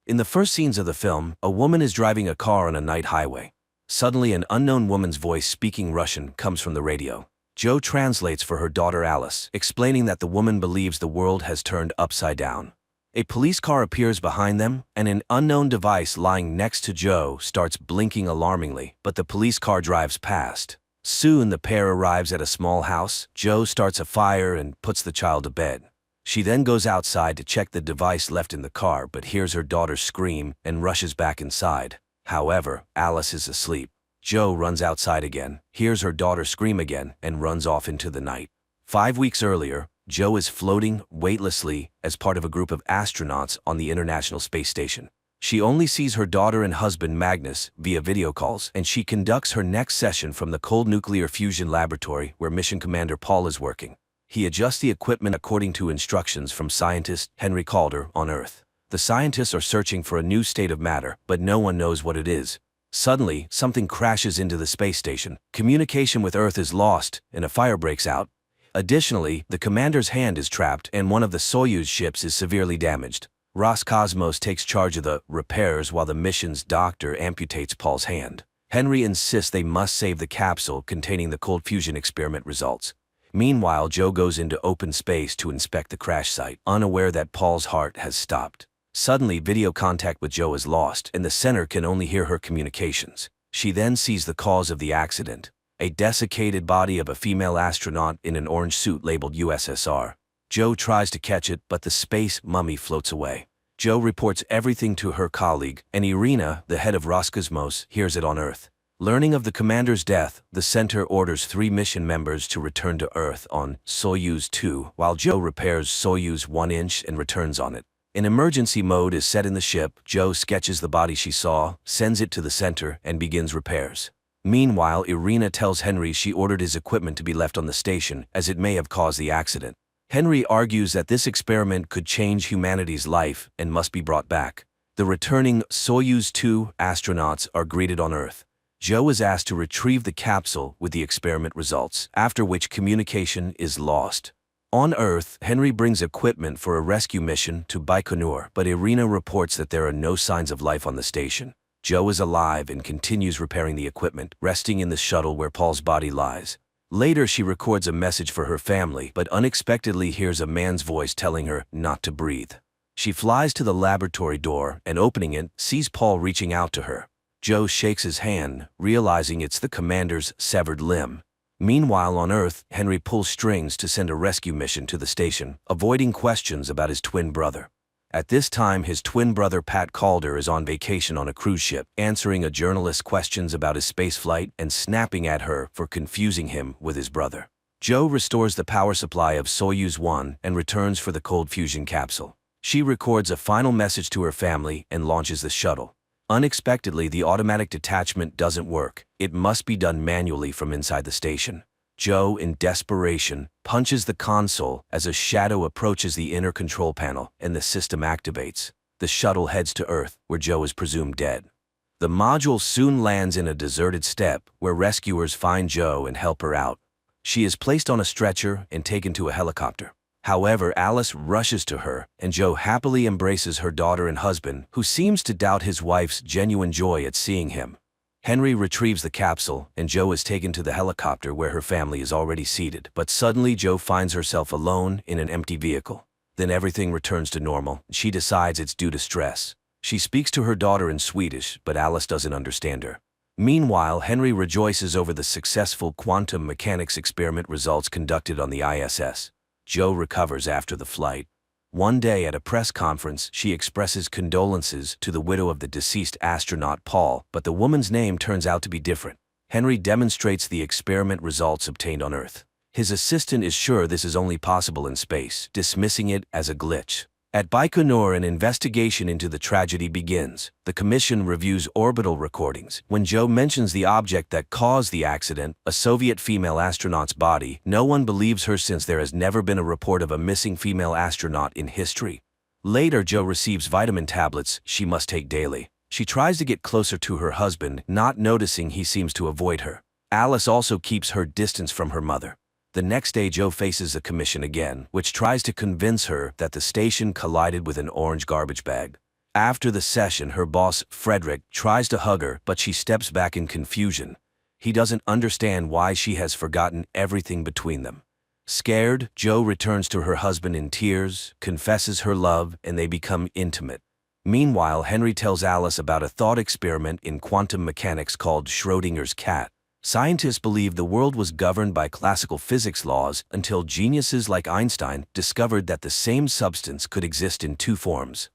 In the first scenes of the film, a woman is driving a car on a night highway. Suddenly, an unknown woman's voice speaking Russian comes from the radio. Joe translates for her daughter Alice, explaining that the woman believes the world has turned upside down. A police car appears behind them, and an unknown device lying next to Joe starts blinking alarmingly, but the police car drives past. Soon, the pair arrives at a small house. Joe starts a fire and puts the child to bed. She then goes outside to check the device left in the car but hears her daughter scream and rushes back inside. However, Alice is asleep. Joe runs outside again, hears her daughter scream again, and runs off into the night. 5 weeks earlier, Joe is floating weightlessly as part of a group of astronauts on the International Space Station. She only sees her daughter and husband Magnus via video calls, and she conducts her next session from the cold nuclear fusion laboratory where Mission Commander Paul is working. He adjusts the equipment according to instructions from scientist Henry Calder on Earth. The scientists are searching for a new state of matter, but no one knows what it is. Suddenly, something crashes into the space station. Communication with Earth is lost, and a fire breaks out. Additionally, the commander's hand is trapped and one of the Soyuz ships is severely damaged. Roscosmos takes charge of the repairs while the mission's doctor amputates Paul's hand. Henry insists they must save the capsule containing the cold fusion experiment results. Meanwhile, Joe goes into open space to inspect the crash site, unaware that Paul's heart has stopped. Suddenly, video contact with Joe is lost, and the center can only hear her communications. She then sees the cause of the accident: a desiccated body of a female astronaut in an orange suit labeled USSR. Joe tries to catch it, but the space mummy floats away. Joe reports everything to her colleague, and Irina, the head of Roscosmos, hears it on Earth. Learning of the commander's death, the center orders 3 mission members to return to Earth on Soyuz 2, while Joe repairs Soyuz 1-inch and returns on it. An emergency mode is set in the ship. Joe sketches the body she saw, sends it to the center, and begins repairs. Meanwhile, Irina tells Henry she ordered his equipment to be left on the station, as it may have caused the accident. Henry argues that this experiment could change humanity's life and must be brought back. The returning Soyuz 2 astronauts are greeted on Earth. Joe is asked to retrieve the capsule with the experiment results, after which communication is lost. On Earth, Henry brings equipment for a rescue mission to Baikonur, but Irina reports that there are no signs of life on the station. Joe is alive and continues repairing the equipment, resting in the shuttle where Paul's body lies. Later, she records a message for her family, but unexpectedly hears a man's voice telling her not to breathe. She flies to the laboratory door and, opening it, sees Paul reaching out to her. Joe shakes his hand, realizing it's the commander's severed limb. Meanwhile, on Earth, Henry pulls strings to send a rescue mission to the station, avoiding questions about his twin brother. At this time, his twin brother Pat Calder is on vacation on a cruise ship, answering a journalist's questions about his spaceflight and snapping at her for confusing him with his brother. Joe restores the power supply of Soyuz 1 and returns for the cold fusion capsule. She records a final message to her family and launches the shuttle. Unexpectedly, the automatic detachment doesn't work. It must be done manually from inside the station. Joe, in desperation, punches the console as a shadow approaches the inner control panel and the system activates. The shuttle heads to Earth, where Joe is presumed dead. The module soon lands in a deserted steppe, where rescuers find Joe and help her out. She is placed on a stretcher and taken to a helicopter. However, Alice rushes to her, and Joe happily embraces her daughter and husband, who seems to doubt his wife's genuine joy at seeing him. Henry retrieves the capsule, and Joe is taken to the helicopter where her family is already seated. But suddenly, Joe finds herself alone in an empty vehicle. Then everything returns to normal. She decides it's due to stress. She speaks to her daughter in Swedish, but Alice doesn't understand her. Meanwhile, Henry rejoices over the successful quantum mechanics experiment results conducted on the ISS. Joe recovers after the flight. One day at a press conference, she expresses condolences to the widow of the deceased astronaut Paul, but the woman's name turns out to be different. Henry demonstrates the experiment results obtained on Earth. His assistant is sure this is only possible in space, dismissing it as a glitch. At Baikonur, an investigation into the tragedy begins. The commission reviews orbital recordings. When Joe mentions the object that caused the accident, a Soviet female astronaut's body, no one believes her since there has never been a report of a missing female astronaut in history. Later, Joe receives vitamin tablets she must take daily. She tries to get closer to her husband, not noticing he seems to avoid her. Alice also keeps her distance from her mother. The next day, Joe faces the commission again, which tries to convince her that the station collided with an orange garbage bag. After the session, her boss, Frederick, tries to hug her, but she steps back in confusion. He doesn't understand why she has forgotten everything between them. Scared, Jo returns to her husband in tears, confesses her love, and they become intimate. Meanwhile, Henry tells Alice about a thought experiment in quantum mechanics called Schrödinger's cat. Scientists believed the world was governed by classical physics laws until geniuses like Einstein discovered that the same substance could exist in two forms.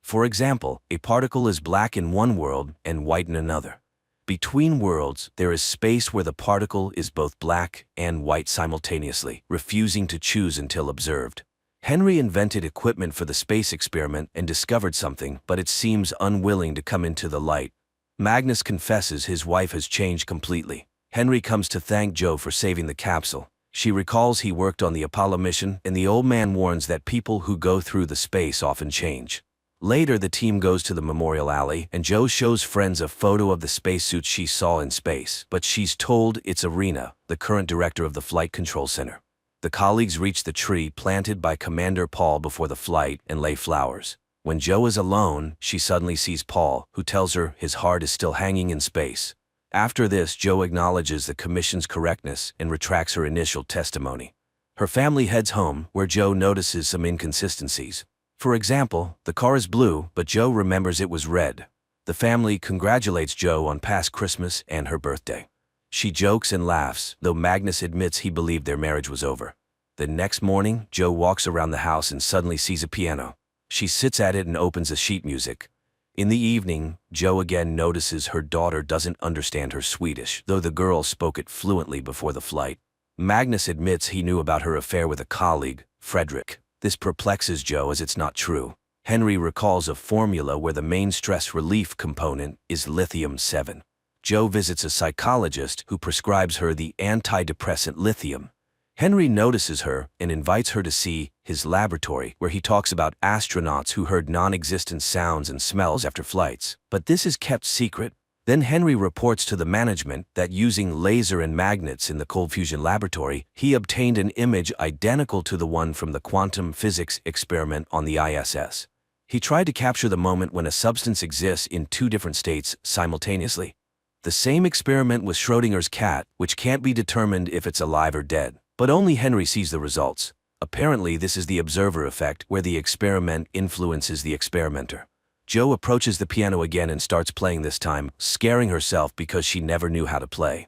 For example, a particle is black in one world and white in another. Between worlds, there is space where the particle is both black and white simultaneously, refusing to choose until observed. Henry invented equipment for the space experiment and discovered something, but it seems unwilling to come into the light. Magnus confesses his wife has changed completely. Henry comes to thank Jo for saving the capsule. She recalls he worked on the Apollo mission, and the old man warns that people who go through the space often change. Later, the team goes to the memorial alley, and Jo shows friends a photo of the spacesuits she saw in space, but she's told it's Irina, the current director of the Flight Control Center. The colleagues reach the tree planted by Commander Paul before the flight and lay flowers. When Jo is alone, she suddenly sees Paul, who tells her his heart is still hanging in space. After this, Jo acknowledges the commission's correctness and retracts her initial testimony. Her family heads home, where Jo notices some inconsistencies. For example, the car is blue, but Jo remembers it was red. The family congratulates Jo on past Christmas and her birthday. She jokes and laughs, though Magnus admits he believed their marriage was over. The next morning, Jo walks around the house and suddenly sees a piano. She sits at it and opens the sheet music. In the evening, Jo again notices her daughter doesn't understand her Swedish, though the girl spoke it fluently before the flight. Magnus admits he knew about her affair with a colleague, Frederick. This perplexes Jo as it's not true. Henry recalls a formula where the main stress relief component is lithium-7. Jo visits a psychologist who prescribes her the antidepressant lithium. Henry notices her and invites her to see his laboratory, where he talks about astronauts who heard non-existent sounds and smells after flights. But this is kept secret. Then Henry reports to the management that using laser and magnets in the cold fusion laboratory, he obtained an image identical to the one from the quantum physics experiment on the ISS. He tried to capture the moment when a substance exists in two different states simultaneously. The same experiment with Schrödinger's cat, which can't be determined if it's alive or dead. But only Henry sees the results. Apparently, this is the observer effect, where the experiment influences the experimenter. Jo approaches the piano again and starts playing this time, scaring herself because she never knew how to play.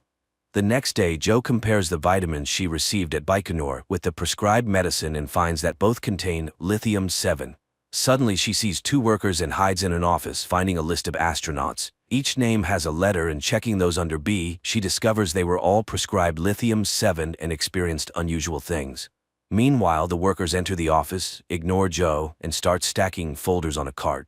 The next day, Jo compares the vitamins she received at Baikonur with the prescribed medicine and finds that both contain lithium-7. Suddenly, she sees two workers and hides in an office, finding a list of astronauts. Each name has a letter, and checking those under B, she discovers they were all prescribed lithium-7 and experienced unusual things. Meanwhile, the workers enter the office, ignore Jo, and start stacking folders on a cart.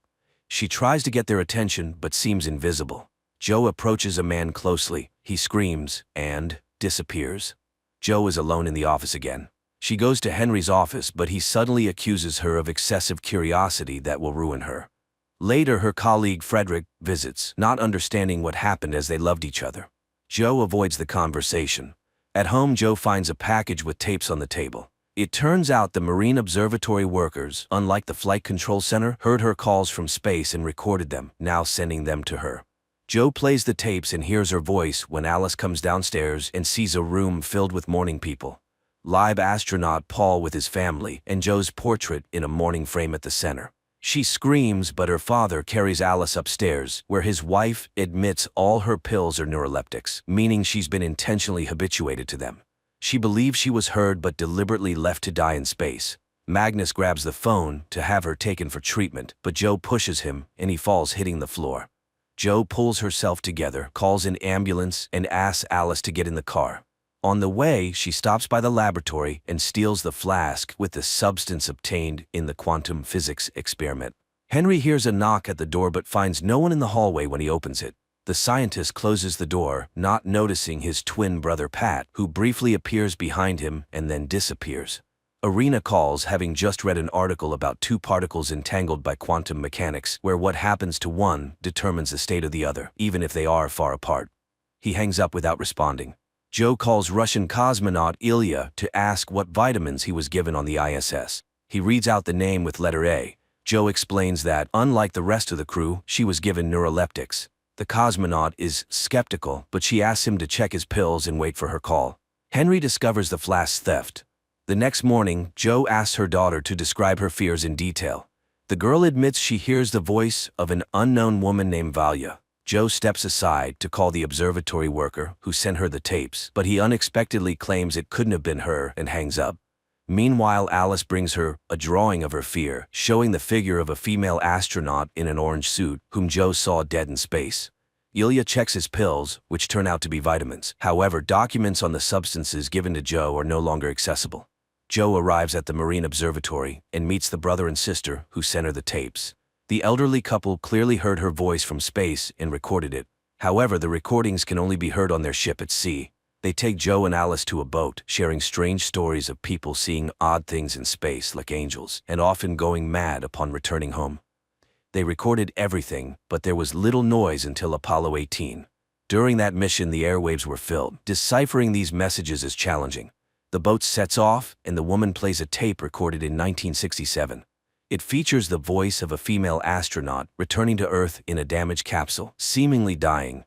She tries to get their attention, but seems invisible. Jo approaches a man closely. He screams and disappears. Jo is alone in the office again. She goes to Henry's office, but he suddenly accuses her of excessive curiosity that will ruin her. Later, her colleague Frederick visits, not understanding what happened as they loved each other. Jo avoids the conversation. At home, Jo finds a package with tapes on the table. It turns out the Marine Observatory workers, unlike the Flight Control Center, heard her calls from space and recorded them, now sending them to her. Jo plays the tapes and hears her voice when Alice comes downstairs and sees a room filled with mourning people. Live astronaut Paul with his family, and Jo's portrait in a mourning frame at the center. She screams, but her father carries Alice upstairs, where his wife admits all her pills are neuroleptics, meaning she's been intentionally habituated to them. She believes she was heard but deliberately left to die in space. Magnus grabs the phone to have her taken for treatment, but Jo pushes him and he falls, hitting the floor. Jo pulls herself together, calls an ambulance, and asks Alice to get in the car. On the way, she stops by the laboratory and steals the flask with the substance obtained in the quantum physics experiment. Henry hears a knock at the door but finds no one in the hallway when he opens it. The scientist closes the door, not noticing his twin brother Pat, who briefly appears behind him and then disappears. Irina calls, having just read an article about two particles entangled by quantum mechanics, where what happens to one determines the state of the other, even if they are far apart. He hangs up without responding. Jo calls Russian cosmonaut Ilya to ask what vitamins he was given on the ISS. He reads out the name with letter A. Joe explains that, unlike the rest of the crew, she was given neuroleptics. The cosmonaut is skeptical, but she asks him to check his pills and wait for her call. Henry discovers the flask theft. The next morning, Joe asks her daughter to describe her fears in detail. The girl admits she hears the voice of an unknown woman named Valia. Joe steps aside to call the observatory worker who sent her the tapes, but he unexpectedly claims it couldn't have been her and hangs up. Meanwhile, Alice brings her a drawing of her fear, showing the figure of a female astronaut in an orange suit, whom Joe saw dead in space. Ilya checks his pills, which turn out to be vitamins. However, documents on the substances given to Joe are no longer accessible. Joe arrives at the Marine Observatory and meets the brother and sister who sent her the tapes. The elderly couple clearly heard her voice from space and recorded it. However, the recordings can only be heard on their ship at sea. They take Joe and Alice to a boat, sharing strange stories of people seeing odd things in space like angels, and often going mad upon returning home. They recorded everything, but there was little noise until Apollo 18. During that mission, the airwaves were filled. Deciphering these messages is challenging. The boat sets off, and the woman plays a tape recorded in 1967. It features the voice of a female astronaut returning to Earth in a damaged capsule, seemingly dying.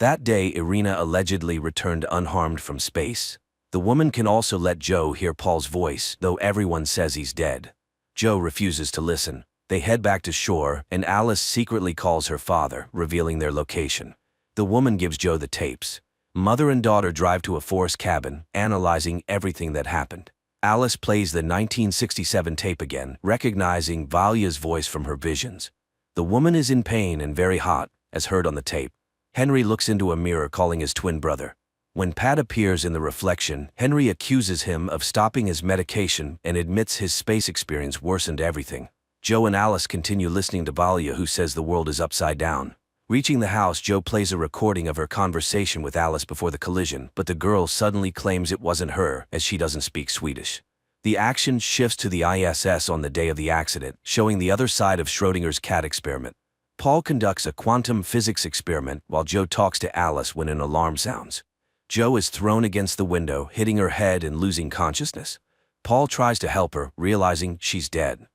That day, Irina allegedly returned unharmed from space. The woman can also let Joe hear Paul's voice, though everyone says he's dead. Joe refuses to listen. They head back to shore, and Alice secretly calls her father, revealing their location. The woman gives Joe the tapes. Mother and daughter drive to a forest cabin, analyzing everything that happened. Alice plays the 1967 tape again, recognizing Valia's voice from her visions. The woman is in pain and very hot, as heard on the tape. Henry looks into a mirror, calling his twin brother. When Pat appears in the reflection, Henry accuses him of stopping his medication and admits his space experience worsened everything. Joe and Alice continue listening to Valia, who says the world is upside down. Reaching the house, Joe plays a recording of her conversation with Alice before the collision, but the girl suddenly claims it wasn't her, as she doesn't speak Swedish. The action shifts to the ISS on the day of the accident, showing the other side of Schrödinger's cat experiment. Paul conducts a quantum physics experiment while Joe talks to Alice when an alarm sounds. Joe is thrown against the window, hitting her head and losing consciousness. Paul tries to help her, realizing she's dead.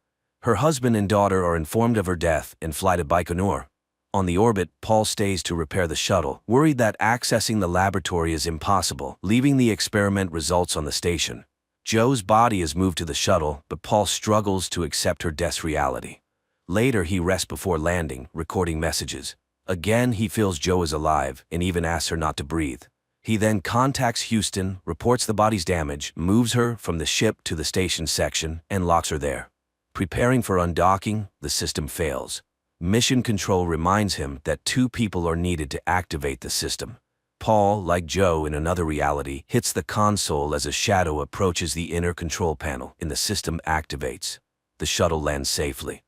Her husband and daughter are informed of her death and fly to Baikonur. On the orbit, Paul stays to repair the shuttle, worried that accessing the laboratory is impossible, leaving the experiment results on the station. Joe's body is moved to the shuttle, but Paul struggles to accept her death's reality. Later, he rests before landing, recording messages. Again, he feels Joe is alive and even asks her not to breathe. He then contacts Houston, reports the body's damage, moves her from the ship to the station section, and locks her there. Preparing for undocking, the system fails. Mission Control reminds him that 2 people are needed to activate the system. Paul, like Joe in another reality, hits the console as a shadow approaches the inner control panel, and the system activates. The shuttle lands safely.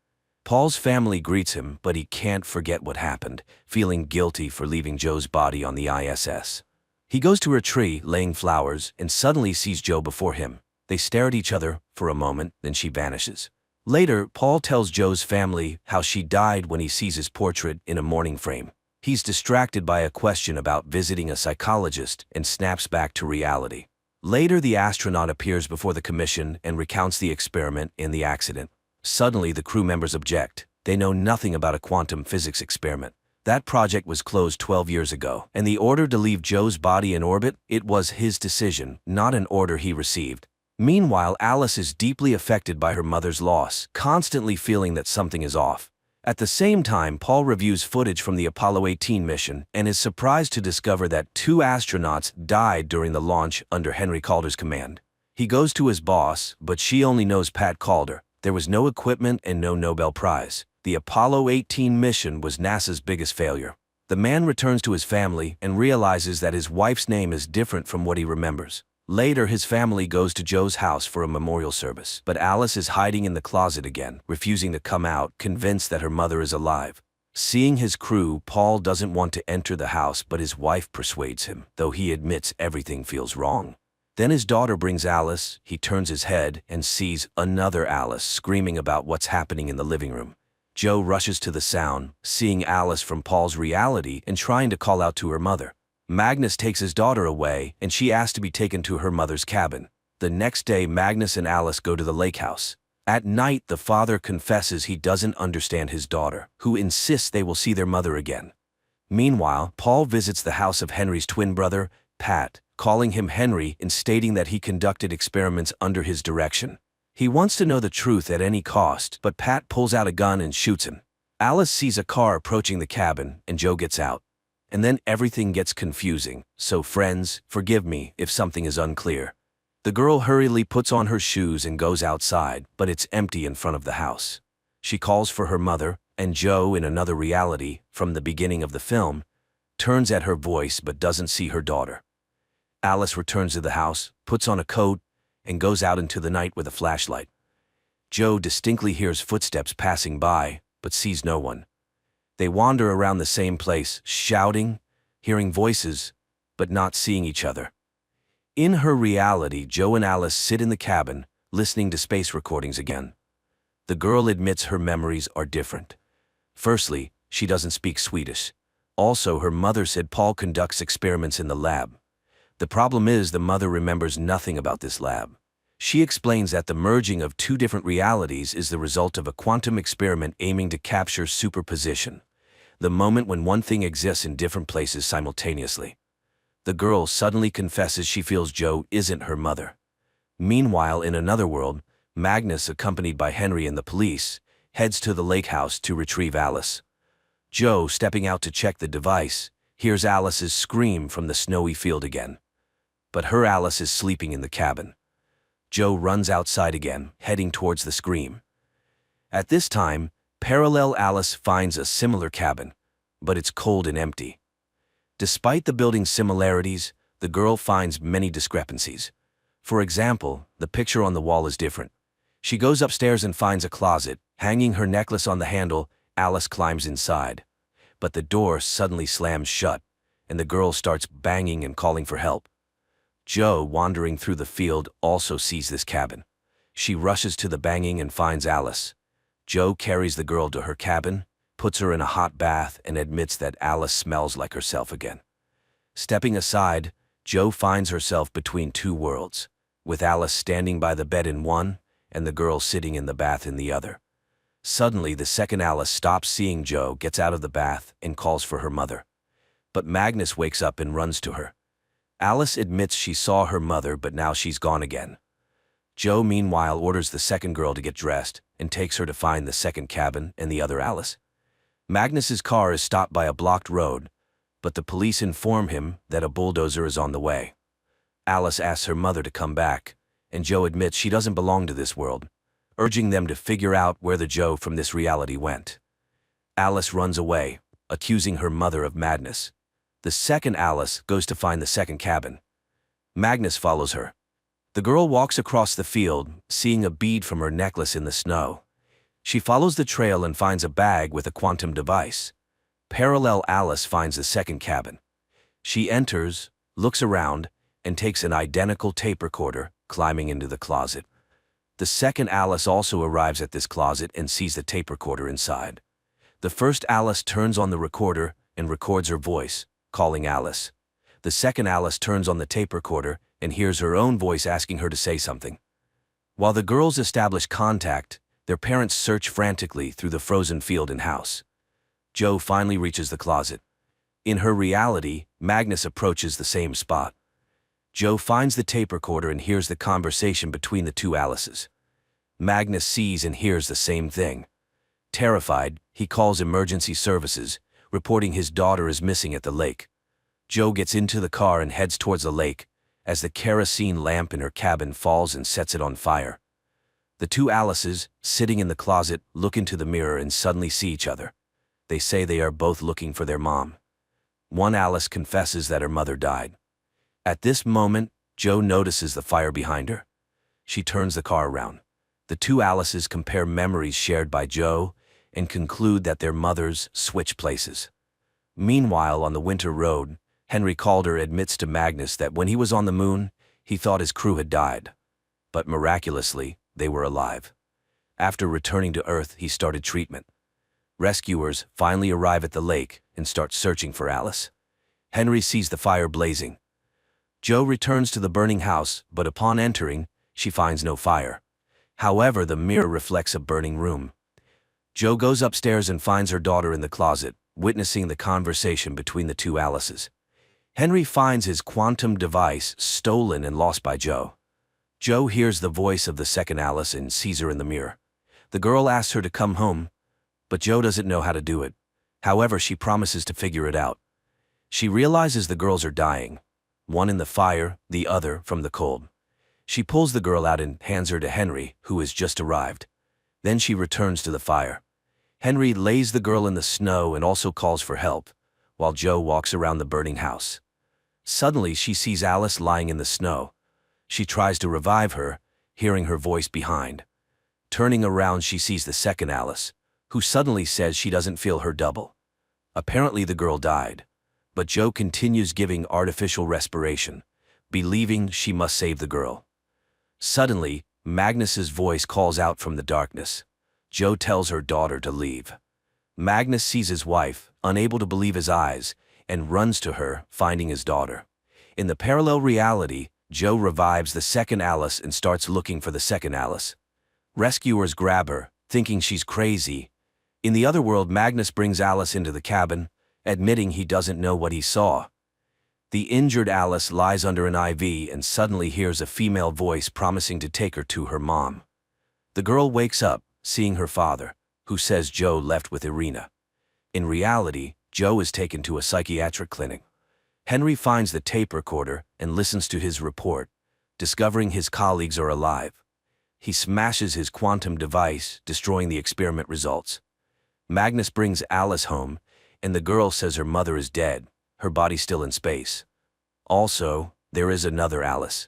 Paul's family greets him, but he can't forget what happened, feeling guilty for leaving Joe's body on the ISS. He goes to her tree, laying flowers, and suddenly sees Joe before him. They stare at each other for a moment, then she vanishes. Later, Paul tells Joe's family how she died when he sees his portrait in a mourning frame. He's distracted by a question about visiting a psychologist and snaps back to reality. Later, the astronaut appears before the commission and recounts the experiment and the accident. Suddenly, the crew members object. They know nothing about a quantum physics experiment. That project was closed 12 years ago, and the order to leave Joe's body in orbit, it was his decision, not an order he received. Meanwhile, Alice is deeply affected by her mother's loss, constantly feeling that something is off. At the same time, Paul reviews footage from the Apollo 18 mission and is surprised to discover that 2 astronauts died during the launch under Henry Calder's command. He goes to his boss, but she only knows Pat Calder. There was no equipment and no Nobel Prize. The Apollo 18 mission was NASA's biggest failure. The man returns to his family and realizes that his wife's name is different from what he remembers. Later, his family goes to Joe's house for a memorial service, but Alice is hiding in the closet again, refusing to come out, convinced that her mother is alive. Seeing his crew, Paul doesn't want to enter the house, but his wife persuades him, though he admits everything feels wrong. Then his daughter brings Alice. He turns his head and sees another Alice screaming about what's happening in the living room. Joe rushes to the sound, seeing Alice from Paul's reality and trying to call out to her mother. Magnus takes his daughter away, and she asks to be taken to her mother's cabin. The next day, Magnus and Alice go to the lake house. At night, the father confesses he doesn't understand his daughter, who insists they will see their mother again. Meanwhile, Paul visits the house of Henry's twin brother, Pat, calling him Henry and stating that he conducted experiments under his direction. He wants to know the truth at any cost, but Pat pulls out a gun and shoots him. Alice sees a car approaching the cabin, and Joe gets out. And then everything gets confusing, so friends, forgive me if something is unclear. The girl hurriedly puts on her shoes and goes outside, but it's empty in front of the house. She calls for her mother, and Joe, in another reality, from the beginning of the film, turns at her voice but doesn't see her daughter. Alice returns to the house, puts on a coat, and goes out into the night with a flashlight. Joe distinctly hears footsteps passing by, but sees no one. They wander around the same place, shouting, hearing voices, but not seeing each other. In her reality, Joe and Alice sit in the cabin, listening to space recordings again. The girl admits her memories are different. Firstly, she doesn't speak Swedish. Also, her mother said Paul conducts experiments in the lab. The problem is the mother remembers nothing about this lab. She explains that the merging of two different realities is the result of a quantum experiment aiming to capture superposition, the moment when one thing exists in different places simultaneously. The girl suddenly confesses she feels Joe isn't her mother. Meanwhile, in another world, Magnus, accompanied by Henry and the police, heads to the lake house to retrieve Alice. Joe, stepping out to check the device, hears Alice's scream from the snowy field again. But her Alice is sleeping in the cabin. Joe runs outside again, heading towards the scream. At this time, parallel Alice finds a similar cabin, but it's cold and empty. Despite the building's similarities, the girl finds many discrepancies. For example, the picture on the wall is different. She goes upstairs and finds a closet. Hanging her necklace on the handle, Alice climbs inside. But the door suddenly slams shut, and the girl starts banging and calling for help. Joe, wandering through the field, also sees this cabin. She rushes to the banging and finds Alice. Joe carries the girl to her cabin, puts her in a hot bath, and admits that Alice smells like herself again. Stepping aside, Joe finds herself between two worlds, with Alice standing by the bed in one, and the girl sitting in the bath in the other. Suddenly, the second Alice stops seeing Joe, gets out of the bath, and calls for her mother. But Magnus wakes up and runs to her. Alice admits she saw her mother, but now she's gone again. Joe, meanwhile, orders the second girl to get dressed and takes her to find the second cabin and the other Alice. Magnus's car is stopped by a blocked road, but the police inform him that a bulldozer is on the way. Alice asks her mother to come back, and Joe admits she doesn't belong to this world, urging them to figure out where the Joe from this reality went. Alice runs away, accusing her mother of madness. The second Alice goes to find the second cabin. Magnus follows her. The girl walks across the field, seeing a bead from her necklace in the snow. She follows the trail and finds a bag with a quantum device. Parallel Alice finds the second cabin. She enters, looks around, and takes an identical tape recorder, climbing into the closet. The second Alice also arrives at this closet and sees the tape recorder inside. The first Alice turns on the recorder and records her voice, calling Alice. The second Alice turns on the tape recorder and hears her own voice asking her to say something. While the girls establish contact, their parents search frantically through the frozen field and house. Joe finally reaches the closet. In her reality, Magnus approaches the same spot. Joe finds the tape recorder and hears the conversation between the two Alices. Magnus sees and hears the same thing. Terrified, he calls emergency services, reporting his daughter is missing at the lake. Joe gets into the car and heads towards the lake, as the kerosene lamp in her cabin falls and sets it on fire. The two Alices, sitting in the closet, look into the mirror and suddenly see each other. They say they are both looking for their mom. One Alice confesses that her mother died. At this moment, Joe notices the fire behind her. She turns the car around. The two Alices compare memories shared by Joe and conclude that their mothers switch places. Meanwhile, on the winter road, Henry Calder admits to Magnus that when he was on the moon, he thought his crew had died. But miraculously, they were alive. After returning to Earth, he started treatment. Rescuers finally arrive at the lake and start searching for Alice. Henry sees the fire blazing. Joe returns to the burning house, but upon entering, she finds no fire. However, the mirror reflects a burning room. Jo goes upstairs and finds her daughter in the closet, witnessing the conversation between the two Alices. Henry finds his quantum device stolen and lost by Jo. Jo hears the voice of the second Alice and sees her in the mirror. The girl asks her to come home, but Jo doesn't know how to do it. However, she promises to figure it out. She realizes the girls are dying, one in the fire, the other from the cold. She pulls the girl out and hands her to Henry, who has just arrived. Then she returns to the fire. Henry lays the girl in the snow and also calls for help, while Jo walks around the burning house. Suddenly, she sees Alice lying in the snow. She tries to revive her, hearing her voice behind. Turning around, she sees the second Alice, who suddenly says she doesn't feel her double. Apparently, the girl died, but Jo continues giving artificial respiration, believing she must save the girl. Suddenly, Magnus's voice calls out from the darkness. Jo tells her daughter to leave. Magnus sees his wife, unable to believe his eyes, and runs to her, finding his daughter. In the parallel reality, Jo revives the second Alice and starts looking for the second Alice. Rescuers grab her, thinking she's crazy. In the other world, Magnus brings Alice into the cabin, admitting he doesn't know what he saw. The injured Alice lies under an IV and suddenly hears a female voice promising to take her to her mom. The girl wakes up, seeing her father, who says Jo left with Irina. In reality, Jo is taken to a psychiatric clinic. Henry finds the tape recorder and listens to his report, discovering his colleagues are alive. He smashes his quantum device, destroying the experiment results. Magnus brings Alice home, and the girl says her mother is dead, her body still in space. Also, there is another Alice.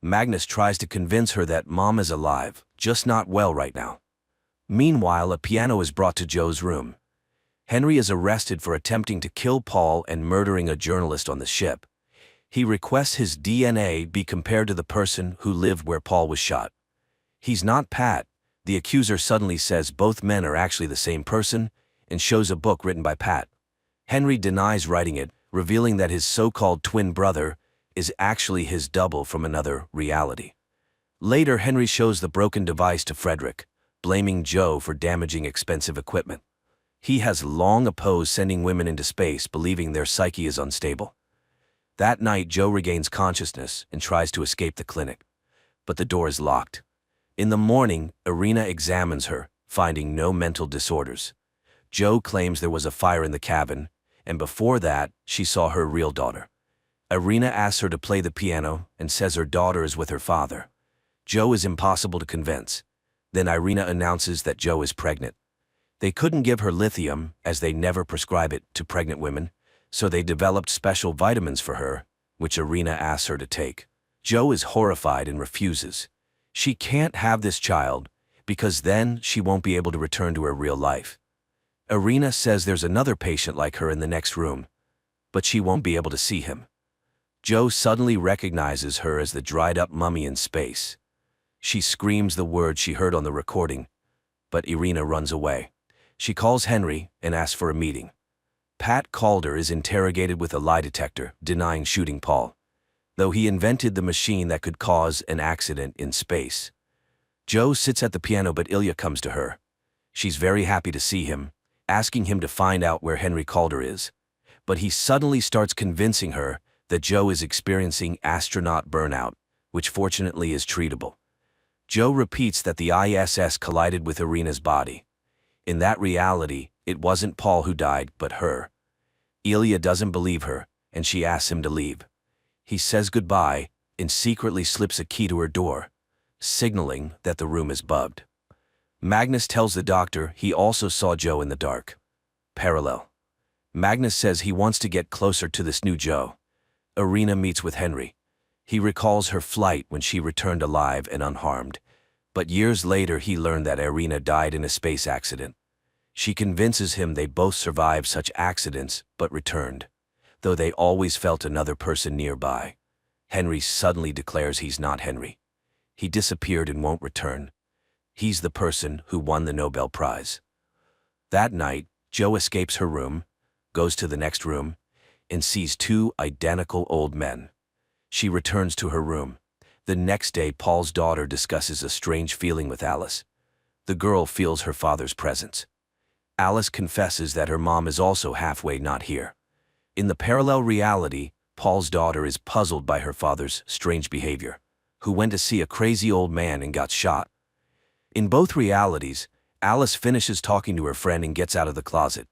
Magnus tries to convince her that mom is alive, just not well right now. Meanwhile, a piano is brought to Jo's room. Henry is arrested for attempting to kill Paul and murdering a journalist on the ship. He requests his DNA be compared to the person who lived where Paul was shot. He's not Pat. The accuser suddenly says both men are actually the same person and shows a book written by Pat. Henry denies writing it, revealing that his so-called twin brother is actually his double from another reality. Later, Henry shows the broken device to Frederick, blaming Jo for damaging expensive equipment. He has long opposed sending women into space, believing their psyche is unstable. That night, Jo regains consciousness and tries to escape the clinic, but the door is locked. In the morning, Irina examines her, finding no mental disorders. Jo claims there was a fire in the cabin, and before that, she saw her real daughter. Irina asks her to play the piano and says her daughter is with her father. Jo is impossible to convince. Then Irina announces that Jo is pregnant. They couldn't give her lithium, as they never prescribe it to pregnant women, so they developed special vitamins for her, which Irina asks her to take. Jo is horrified and refuses. She can't have this child, because then she won't be able to return to her real life. Irina says there's another patient like her in the next room, but she won't be able to see him. Jo suddenly recognizes her as the dried-up mummy in space. She screams the words she heard on the recording, but Irina runs away. She calls Henry and asks for a meeting. Pat Calder is interrogated with a lie detector, denying shooting Paul, though he invented the machine that could cause an accident in space. Jo sits at the piano, but Ilya comes to her. She's very happy to see him, asking him to find out where Henry Calder is. But he suddenly starts convincing her that Jo is experiencing astronaut burnout, which fortunately is treatable. Jo repeats that the ISS collided with Irina's body. In that reality, it wasn't Paul who died, but her. Ilya doesn't believe her, and she asks him to leave. He says goodbye and secretly slips a key to her door, signaling that the room is bugged. Magnus tells the doctor he also saw Jo in the dark. Parallel. Magnus says he wants to get closer to this new Jo. Irina meets with Henry. He recalls her flight when she returned alive and unharmed, but years later he learned that Irina died in a space accident. She convinces him they both survived such accidents but returned, though they always felt another person nearby. Henry suddenly declares he's not Henry. He disappeared and won't return. He's the person who won the Nobel Prize. That night, Jo escapes her room, goes to the next room, and sees two identical old men. She returns to her room. The next day, Paul's daughter discusses a strange feeling with Alice. The girl feels her father's presence. Alice confesses that her mom is also halfway not here. In the parallel reality, Paul's daughter is puzzled by her father's strange behavior, who went to see a crazy old man and got shot. In both realities, Alice finishes talking to her friend and gets out of the closet.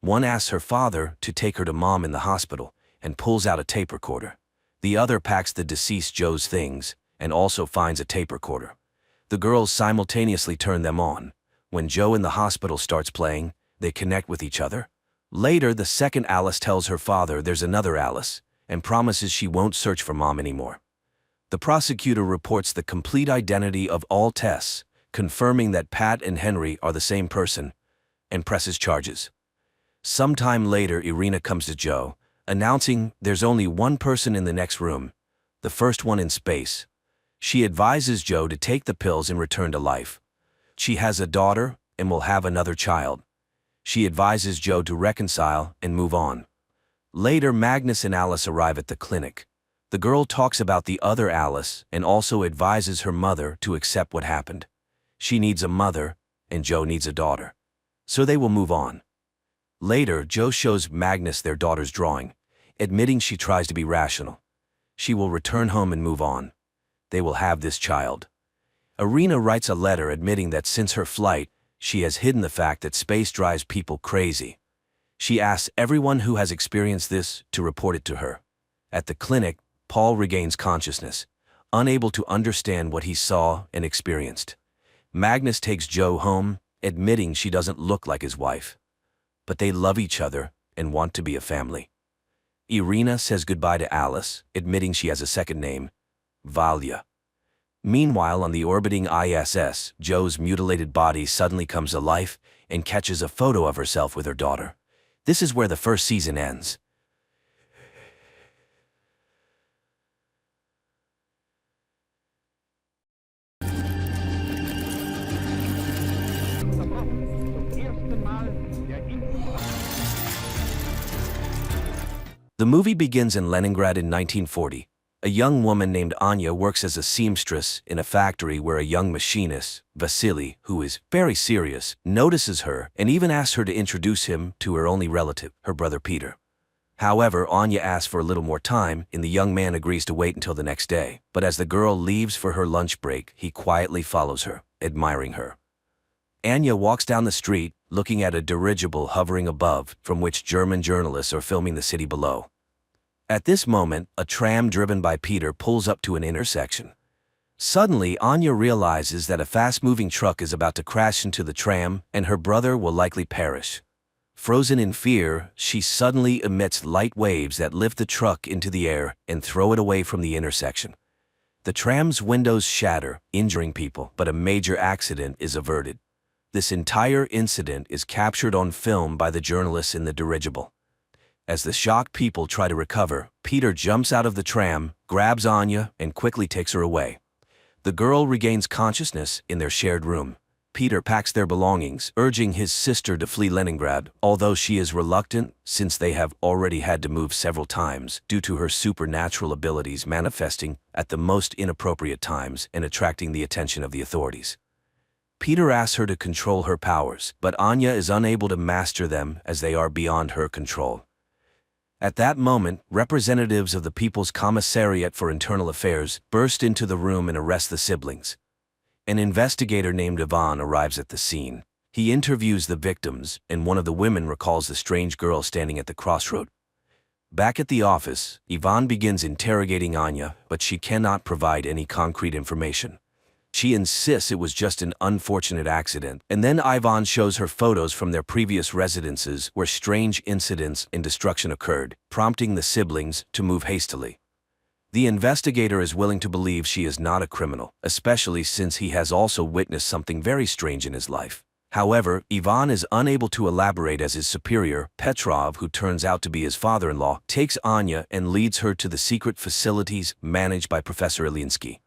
One asks her father to take her to mom in the hospital and pulls out a tape recorder. The other packs the deceased Joe's things and also finds a tape recorder. The girls simultaneously turn them on. When Joe in the hospital starts playing, they connect with each other. Later, the second Alice tells her father there's another Alice and promises she won't search for mom anymore. The prosecutor reports the complete identity of all tests, confirming that Pat and Henry are the same person, and presses charges. Sometime later, Irina comes to Joe, announcing there's only one person in the next room, the first one in space. She advises Joe to take the pills and return to life. She has a daughter and will have another child. She advises Joe to reconcile and move on. Later, Magnus and Alice arrive at the clinic. The girl talks about the other Alice and also advises her mother to accept what happened. She needs a mother, and Joe needs a daughter. So they will move on. Later, Joe shows Magnus their daughter's drawing, admitting she tries to be rational. She will return home and move on. They will have this child. Irina writes a letter admitting that since her flight, she has hidden the fact that space drives people crazy. She asks everyone who has experienced this to report it to her. At the clinic, Paul regains consciousness, unable to understand what he saw and experienced. Magnus takes Joe home, admitting she doesn't look like his wife. But they love each other and want to be a family. Irina says goodbye to Alice, admitting she has a second name, Valia. Meanwhile, on the orbiting ISS, Joe's mutilated body suddenly comes to life and catches a photo of herself with her daughter. This is where the first season ends. The movie begins in Leningrad in 1940. A young woman named Anya works as a seamstress in a factory where a young machinist, Vasily, who is very serious, notices her and even asks her to introduce him to her only relative, her brother Peter. However, Anya asks for a little more time, and the young man agrees to wait until the next day. But as the girl leaves for her lunch break, he quietly follows her, admiring her. Anya walks down the street, looking at a dirigible hovering above, from which German journalists are filming the city below. At this moment, a tram driven by Peter pulls up to an intersection. Suddenly, Anya realizes that a fast-moving truck is about to crash into the tram, and her brother will likely perish. Frozen in fear, she suddenly emits light waves that lift the truck into the air and throw it away from the intersection. The tram's windows shatter, injuring people, but a major accident is averted. This entire incident is captured on film by the journalists in the dirigible. As the shocked people try to recover, Peter jumps out of the tram, grabs Anya, and quickly takes her away. The girl regains consciousness in their shared room. Peter packs their belongings, urging his sister to flee Leningrad, although she is reluctant since they have already had to move several times due to her supernatural abilities manifesting at the most inappropriate times and attracting the attention of the authorities. Peter asks her to control her powers, but Anya is unable to master them as they are beyond her control. At that moment, representatives of the People's Commissariat for Internal Affairs burst into the room and arrest the siblings. An investigator named Ivan arrives at the scene. He interviews the victims, and one of the women recalls the strange girl standing at the crossroad. Back at the office, Ivan begins interrogating Anya, but she cannot provide any concrete information. She insists it was just an unfortunate accident, and then Ivan shows her photos from their previous residences where strange incidents and destruction occurred, prompting the siblings to move hastily. The investigator is willing to believe she is not a criminal, especially since he has also witnessed something very strange in his life. However, Ivan is unable to elaborate as his superior, Petrov, who turns out to be his father-in-law, takes Anya and leads her to the secret facilities managed by Professor Ilinsky.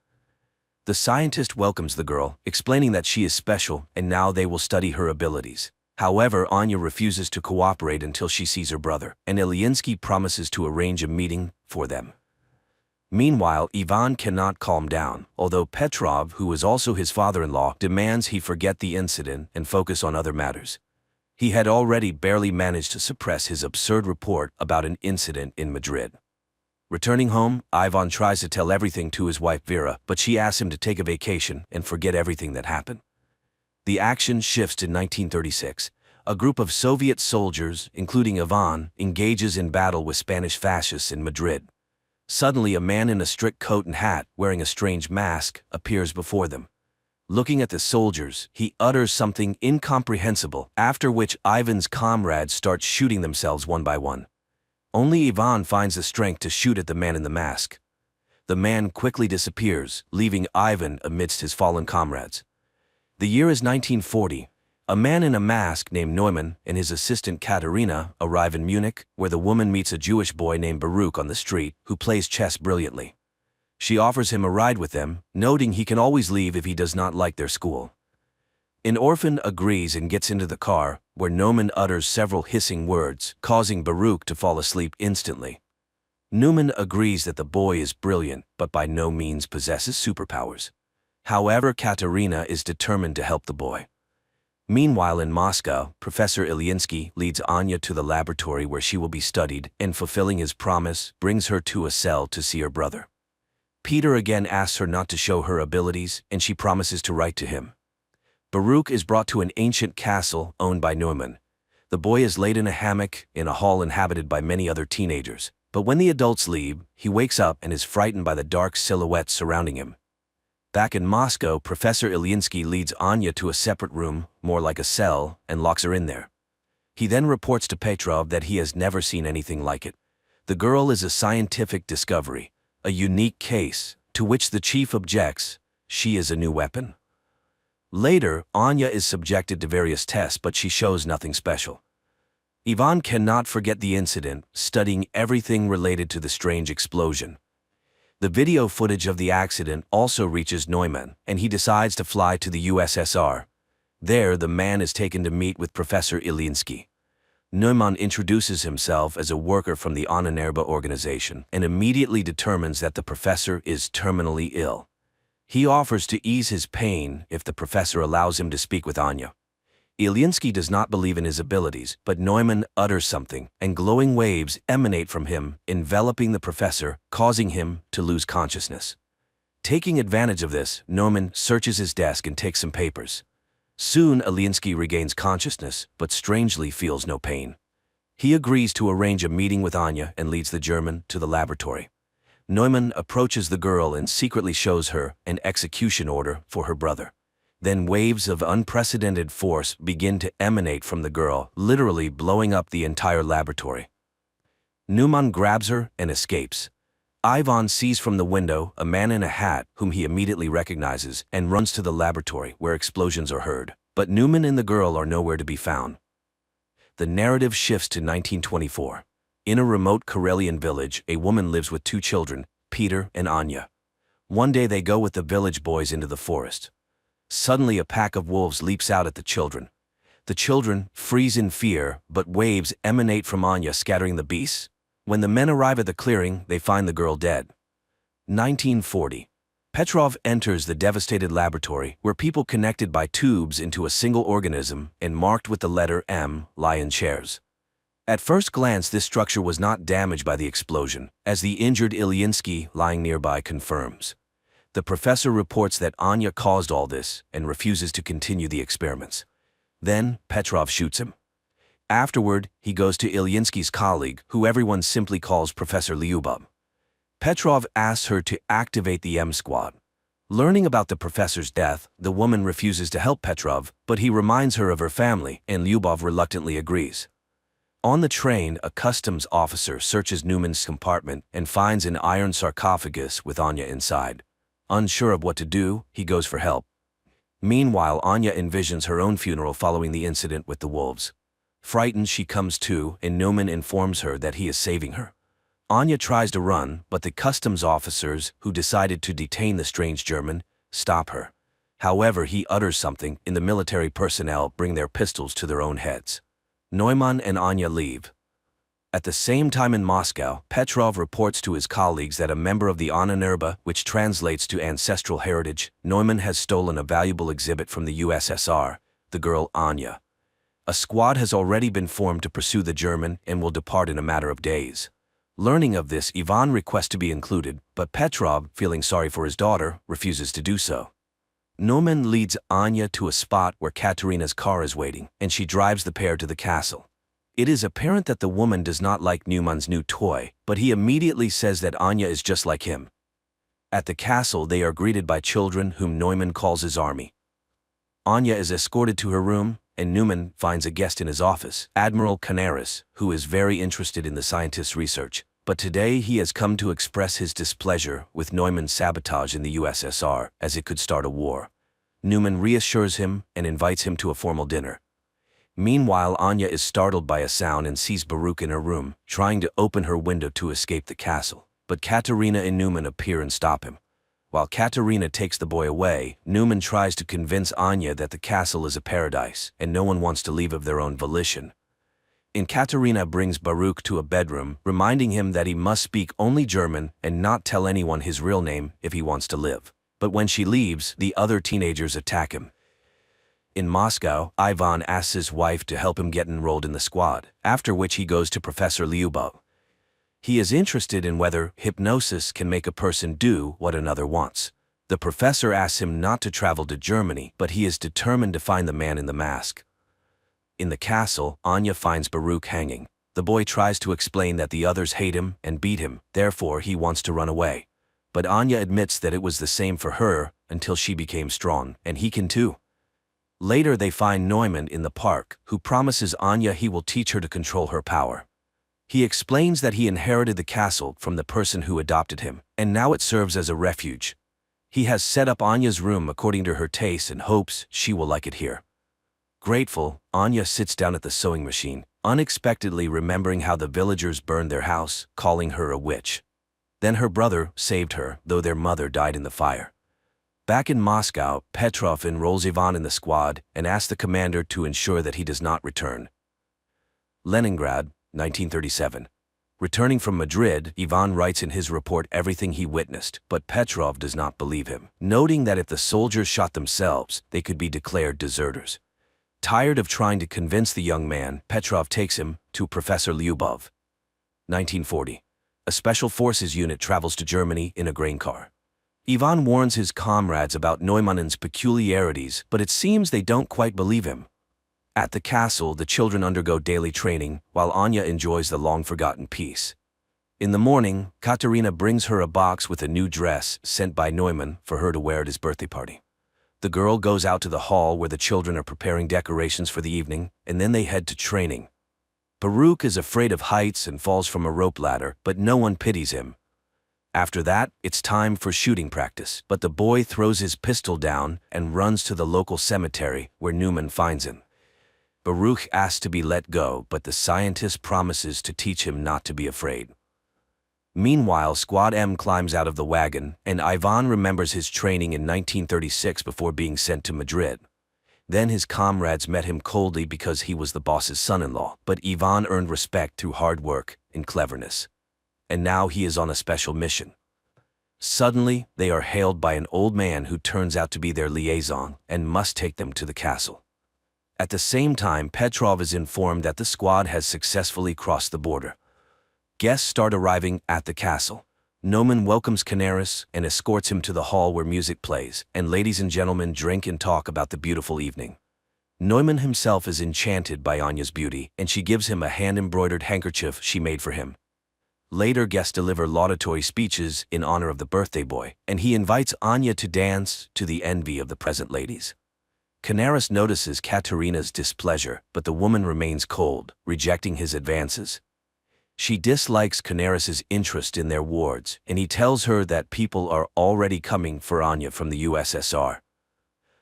The scientist welcomes the girl, explaining that she is special and now they will study her abilities. However, Anya refuses to cooperate until she sees her brother, and Ilinsky promises to arrange a meeting for them. Meanwhile, Ivan cannot calm down, although Petrov, who is also his father-in-law, demands he forget the incident and focus on other matters. He had already barely managed to suppress his absurd report about an incident in Madrid. Returning home, Ivan tries to tell everything to his wife Vera, but she asks him to take a vacation and forget everything that happened. The action shifts to 1936. A group of Soviet soldiers, including Ivan, engages in battle with Spanish fascists in Madrid. Suddenly, a man in a strict coat and hat, wearing a strange mask, appears before them. Looking at the soldiers, he utters something incomprehensible, after which Ivan's comrades start shooting themselves one by one. Only Ivan finds the strength to shoot at the man in the mask. The man quickly disappears, leaving Ivan amidst his fallen comrades. The year is 1940. A man in a mask named Neumann and his assistant Katerina arrive in Munich, where the woman meets a Jewish boy named Baruch on the street, who plays chess brilliantly. She offers him a ride with them, noting he can always leave if he does not like their school. An orphan agrees and gets into the car, where Neumann utters several hissing words, causing Baruch to fall asleep instantly. Neumann agrees that the boy is brilliant, but by no means possesses superpowers. However, Katerina is determined to help the boy. Meanwhile, in Moscow, Professor Ilyinsky leads Anya to the laboratory where she will be studied, and fulfilling his promise, brings her to a cell to see her brother. Peter again asks her not to show her abilities, and she promises to write to him. Baruch is brought to an ancient castle owned by Neumann. The boy is laid in a hammock in a hall inhabited by many other teenagers, but when the adults leave, he wakes up and is frightened by the dark silhouettes surrounding him. Back in Moscow, Professor Ilyinsky leads Anya to a separate room, more like a cell, and locks her in there. He then reports to Petrov that he has never seen anything like it. The girl is a scientific discovery, a unique case, to which the chief objects. She is a new weapon. Later, Anya is subjected to various tests, but she shows nothing special. Ivan cannot forget the incident, studying everything related to the strange explosion. The video footage of the accident also reaches Neumann, and he decides to fly to the USSR. There, the man is taken to meet with Professor Ilyinsky. Neumann introduces himself as a worker from the Ahnenerbe organization and immediately determines that the professor is terminally ill. He offers to ease his pain if the professor allows him to speak with Anya. Ilyinsky does not believe in his abilities, but Neumann utters something, and glowing waves emanate from him, enveloping the professor, causing him to lose consciousness. Taking advantage of this, Neumann searches his desk and takes some papers. Soon, Ilyinsky regains consciousness, but strangely feels no pain. He agrees to arrange a meeting with Anya and leads the German to the laboratory. Neumann approaches the girl and secretly shows her an execution order for her brother. Then waves of unprecedented force begin to emanate from the girl, literally blowing up the entire laboratory. Neumann grabs her and escapes. Ivan sees from the window a man in a hat whom he immediately recognizes and runs to the laboratory where explosions are heard, but Neumann and the girl are nowhere to be found. The narrative shifts to 1924. In a remote Karelian village, a woman lives with two children, Peter and Anya. One day they go with the village boys into the forest. Suddenly a pack of wolves leaps out at the children. The children freeze in fear, but waves emanate from Anya, scattering the beasts. When the men arrive at the clearing, they find the girl dead. 1940. Petrov enters the devastated laboratory, where people connected by tubes into a single organism and marked with the letter M lie in chairs. At first glance, this structure was not damaged by the explosion, as the injured Ilyinsky lying nearby confirms. The professor reports that Anya caused all this and refuses to continue the experiments. Then, Petrov shoots him. Afterward, he goes to Ilyinsky's colleague, who everyone simply calls Professor Lyubov. Petrov asks her to activate the M squad. Learning about the professor's death, the woman refuses to help Petrov, but he reminds her of her family, and Lyubov reluctantly agrees. On the train, a customs officer searches Neumann's compartment and finds an iron sarcophagus with Anya inside. Unsure of what to do, he goes for help. Meanwhile, Anya envisions her own funeral following the incident with the wolves. Frightened, she comes to, and Neumann informs her that he is saving her. Anya tries to run, but the customs officers, who decided to detain the strange German, stop her. However, he utters something, and the military personnel bring their pistols to their own heads. Neumann and Anya leave. At the same time in Moscow, Petrov reports to his colleagues that a member of the Annenerba, which translates to ancestral heritage, Neumann has stolen a valuable exhibit from the USSR, the girl Anya. A squad has already been formed to pursue the German and will depart in a matter of days. Learning of this, Ivan requests to be included, but Petrov, feeling sorry for his daughter, refuses to do so. Neumann leads Anya to a spot where Katerina's car is waiting, and she drives the pair to the castle. It is apparent that the woman does not like Neumann's new toy, but he immediately says that Anya is just like him. At the castle, they are greeted by children whom Neumann calls his army. Anya is escorted to her room, and Neumann finds a guest in his office, Admiral Canaris, who is very interested in the scientist's research. But today he has come to express his displeasure with Neumann's sabotage in the USSR, as it could start a war. Neumann reassures him and invites him to a formal dinner. Meanwhile, Anya is startled by a sound and sees Baruch in her room, trying to open her window to escape the castle. But Katerina and Neumann appear and stop him. While Katerina takes the boy away, Neumann tries to convince Anya that the castle is a paradise, and no one wants to leave of their own volition. Katerina brings Baruch to a bedroom, reminding him that he must speak only German and not tell anyone his real name if he wants to live. But when she leaves, the other teenagers attack him. In Moscow, Ivan asks his wife to help him get enrolled in the squad, after which he goes to Professor Lyubov. He is interested in whether hypnosis can make a person do what another wants. The professor asks him not to travel to Germany, but he is determined to find the man in the mask. In the castle, Anya finds Baruch hanging. The boy tries to explain that the others hate him and beat him, therefore he wants to run away. But Anya admits that it was the same for her until she became strong, and he can too. Later they find Neumann in the park, who promises Anya he will teach her to control her power. He explains that he inherited the castle from the person who adopted him, and now it serves as a refuge. He has set up Anya's room according to her taste and hopes she will like it here. Grateful, Anya sits down at the sewing machine, unexpectedly remembering how the villagers burned their house, calling her a witch. Then her brother saved her, though their mother died in the fire. Back in Moscow, Petrov enrolls Ivan in the squad and asks the commander to ensure that he does not return. Leningrad, 1937. Returning from Madrid, Ivan writes in his report everything he witnessed, but Petrov does not believe him, noting that if the soldiers shot themselves, they could be declared deserters. Tired of trying to convince the young man, Petrov takes him to Professor Lyubov. 1940. A special forces unit travels to Germany in a grain car. Ivan warns his comrades about Neumann's peculiarities, but it seems they don't quite believe him. At the castle, the children undergo daily training, while Anya enjoys the long-forgotten peace. In the morning, Katerina brings her a box with a new dress sent by Neumann for her to wear at his birthday party. The girl goes out to the hall where the children are preparing decorations for the evening, and then they head to training. Baruch is afraid of heights and falls from a rope ladder, but no one pities him. After that, it's time for shooting practice, but the boy throws his pistol down and runs to the local cemetery where Neumann finds him. Baruch asks to be let go, but the scientist promises to teach him not to be afraid. Meanwhile, Squad M climbs out of the wagon, and Ivan remembers his training in 1936 before being sent to Madrid. Then his comrades met him coldly because he was the boss's son-in-law, but Ivan earned respect through hard work and cleverness. And now he is on a special mission. Suddenly, they are hailed by an old man who turns out to be their liaison and must take them to the castle. At the same time, Petrov is informed that the squad has successfully crossed the border. Guests start arriving at the castle. Neumann welcomes Canaris and escorts him to the hall where music plays, and ladies and gentlemen drink and talk about the beautiful evening. Neumann himself is enchanted by Anya's beauty, and she gives him a hand-embroidered handkerchief she made for him. Later, guests deliver laudatory speeches in honor of the birthday boy, and he invites Anya to dance to the envy of the present ladies. Canaris notices Katerina's displeasure, but the woman remains cold, rejecting his advances. She dislikes Canaris's interest in their wards, and he tells her that people are already coming for Anya from the USSR.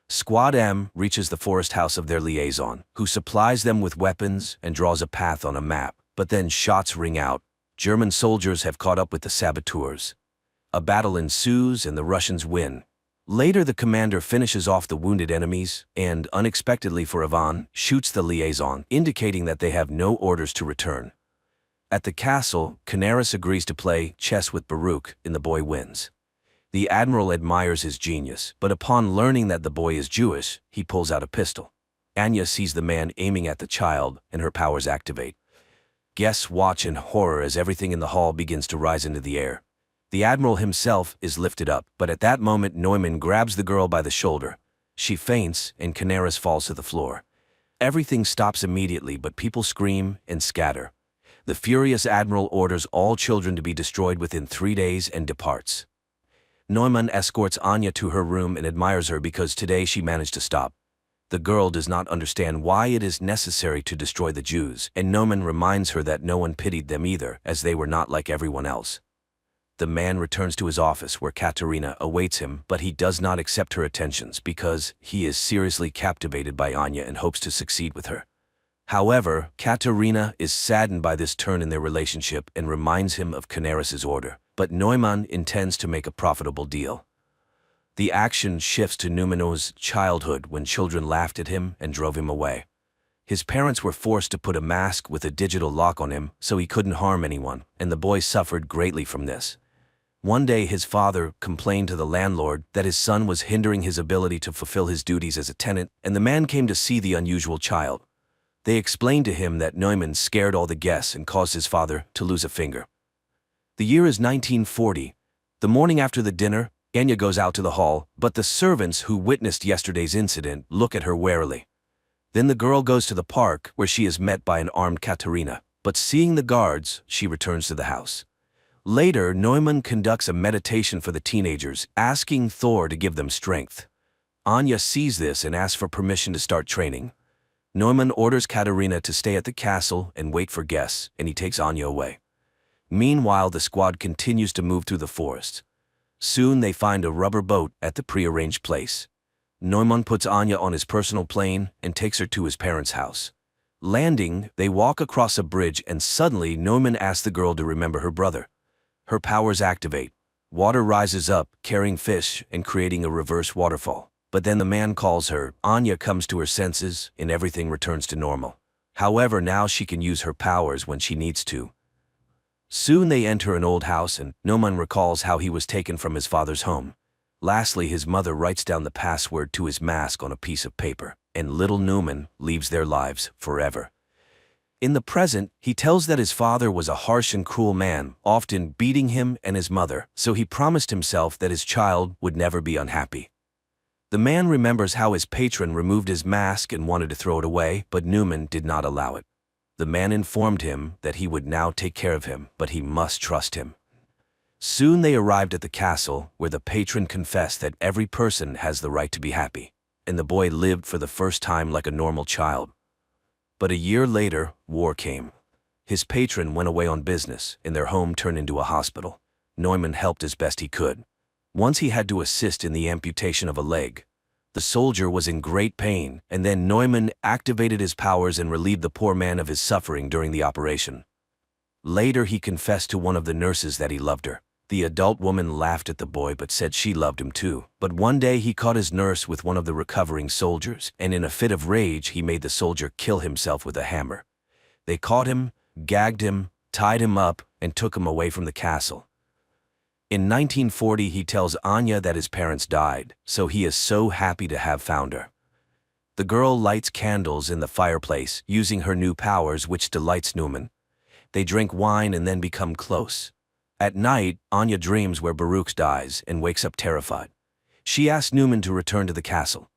Squad M reaches the forest house of their liaison, who supplies them with weapons and draws a path on a map, but then shots ring out. German soldiers have caught up with the saboteurs. A battle ensues and the Russians win. Later, the commander finishes off the wounded enemies and, unexpectedly for Ivan, shoots the liaison, indicating that they have no orders to return. At the castle, Canaris agrees to play chess with Baruch, and the boy wins. The admiral admires his genius, but upon learning that the boy is Jewish, he pulls out a pistol. Anya sees the man aiming at the child, and her powers activate. Guests watch in horror as everything in the hall begins to rise into the air. The admiral himself is lifted up, but at that moment Neumann grabs the girl by the shoulder. She faints, and Canaris falls to the floor. Everything stops immediately, but people scream and scatter. The furious admiral orders all children to be destroyed within 3 days and departs. Neumann escorts Anya to her room and admires her because today she managed to stop. The girl does not understand why it is necessary to destroy the Jews, and Neumann reminds her that no one pitied them either, as they were not like everyone else. The man returns to his office where Katerina awaits him, but he does not accept her attentions because he is seriously captivated by Anya and hopes to succeed with her. However, Katerina is saddened by this turn in their relationship and reminds him of Canaris's order, but Neumann intends to make a profitable deal. The action shifts to Neumann's childhood when children laughed at him and drove him away. His parents were forced to put a mask with a digital lock on him so he couldn't harm anyone, and the boy suffered greatly from this. One day his father complained to the landlord that his son was hindering his ability to fulfill his duties as a tenant, and the man came to see the unusual child. They explained to him that Neumann scared all the guests and caused his father to lose a finger. The year is 1940. The morning after the dinner, Anya goes out to the hall, but the servants who witnessed yesterday's incident look at her warily. Then the girl goes to the park where she is met by an armed Katerina, but seeing the guards, she returns to the house. Later, Neumann conducts a meditation for the teenagers, asking Thor to give them strength. Anya sees this and asks for permission to start training. Neumann orders Katerina to stay at the castle and wait for guests, and he takes Anya away. Meanwhile, the squad continues to move through the forest. Soon they find a rubber boat at the prearranged place. Neumann puts Anya on his personal plane and takes her to his parents' house. Landing, they walk across a bridge and suddenly Neumann asks the girl to remember her brother. Her powers activate. Water rises up, carrying fish and creating a reverse waterfall. But then the man calls her, Anya comes to her senses, and everything returns to normal. However, now she can use her powers when she needs to. Soon they enter an old house and Neumann recalls how he was taken from his father's home. Lastly, his mother writes down the password to his mask on a piece of paper, and little Neumann leaves their lives forever. In the present, he tells that his father was a harsh and cruel man, often beating him and his mother, so he promised himself that his child would never be unhappy. The man remembers how his patron removed his mask and wanted to throw it away, but Neumann did not allow it. The man informed him that he would now take care of him, but he must trust him. Soon they arrived at the castle, where the patron confessed that every person has the right to be happy, and the boy lived for the first time like a normal child. But a year later, war came. His patron went away on business, and their home turned into a hospital. Neumann helped as best he could. Once he had to assist in the amputation of a leg. The soldier was in great pain, and then Neumann activated his powers and relieved the poor man of his suffering during the operation. Later he confessed to one of the nurses that he loved her. The adult woman laughed at the boy but said she loved him too. But one day he caught his nurse with one of the recovering soldiers, and in a fit of rage he made the soldier kill himself with a hammer. They caught him, gagged him, tied him up, and took him away from the castle. In 1940 he tells Anya that his parents died, so he is so happy to have found her. The girl lights candles in the fireplace, using her new powers, which delights Neumann. They drink wine and then become close. At night, Anya dreams where Baruch dies and wakes up terrified. She asks Neumann to return to the castle.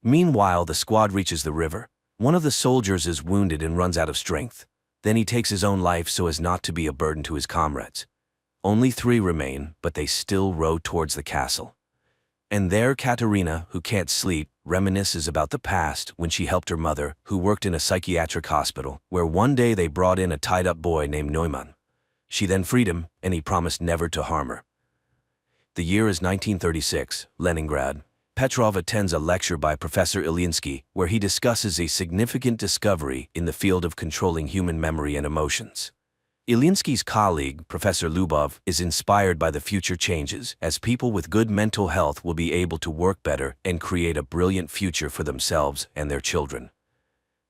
Meanwhile, the squad reaches the river. One of the soldiers is wounded and runs out of strength. Then he takes his own life so as not to be a burden to his comrades. Only 3 remain, but they still row towards the castle. And there Katerina, who can't sleep, reminisces about the past when she helped her mother, who worked in a psychiatric hospital, where one day they brought in a tied-up boy named Neumann. She then freed him, and he promised never to harm her. The year is 1936, Leningrad. Petrov attends a lecture by Professor Ilinsky, where he discusses a significant discovery in the field of controlling human memory and emotions. Ilinsky's colleague, Professor Lubov, is inspired by the future changes, as people with good mental health will be able to work better and create a brilliant future for themselves and their children.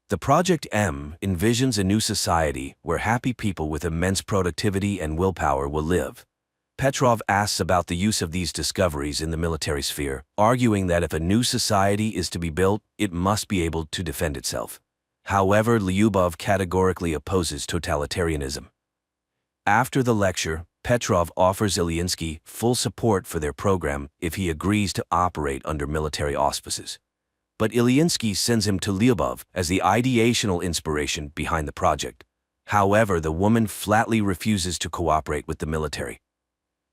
The Project M envisions a new society where happy people with immense productivity and willpower will live. Petrov asks about the use of these discoveries in the military sphere, arguing that if a new society is to be built, it must be able to defend itself. However, Lyubov categorically opposes totalitarianism. After the lecture, Petrov offers Ilyinsky full support for their program if he agrees to operate under military auspices. But Ilyinsky sends him to Lyubov as the ideational inspiration behind the project. However, the woman flatly refuses to cooperate with the military.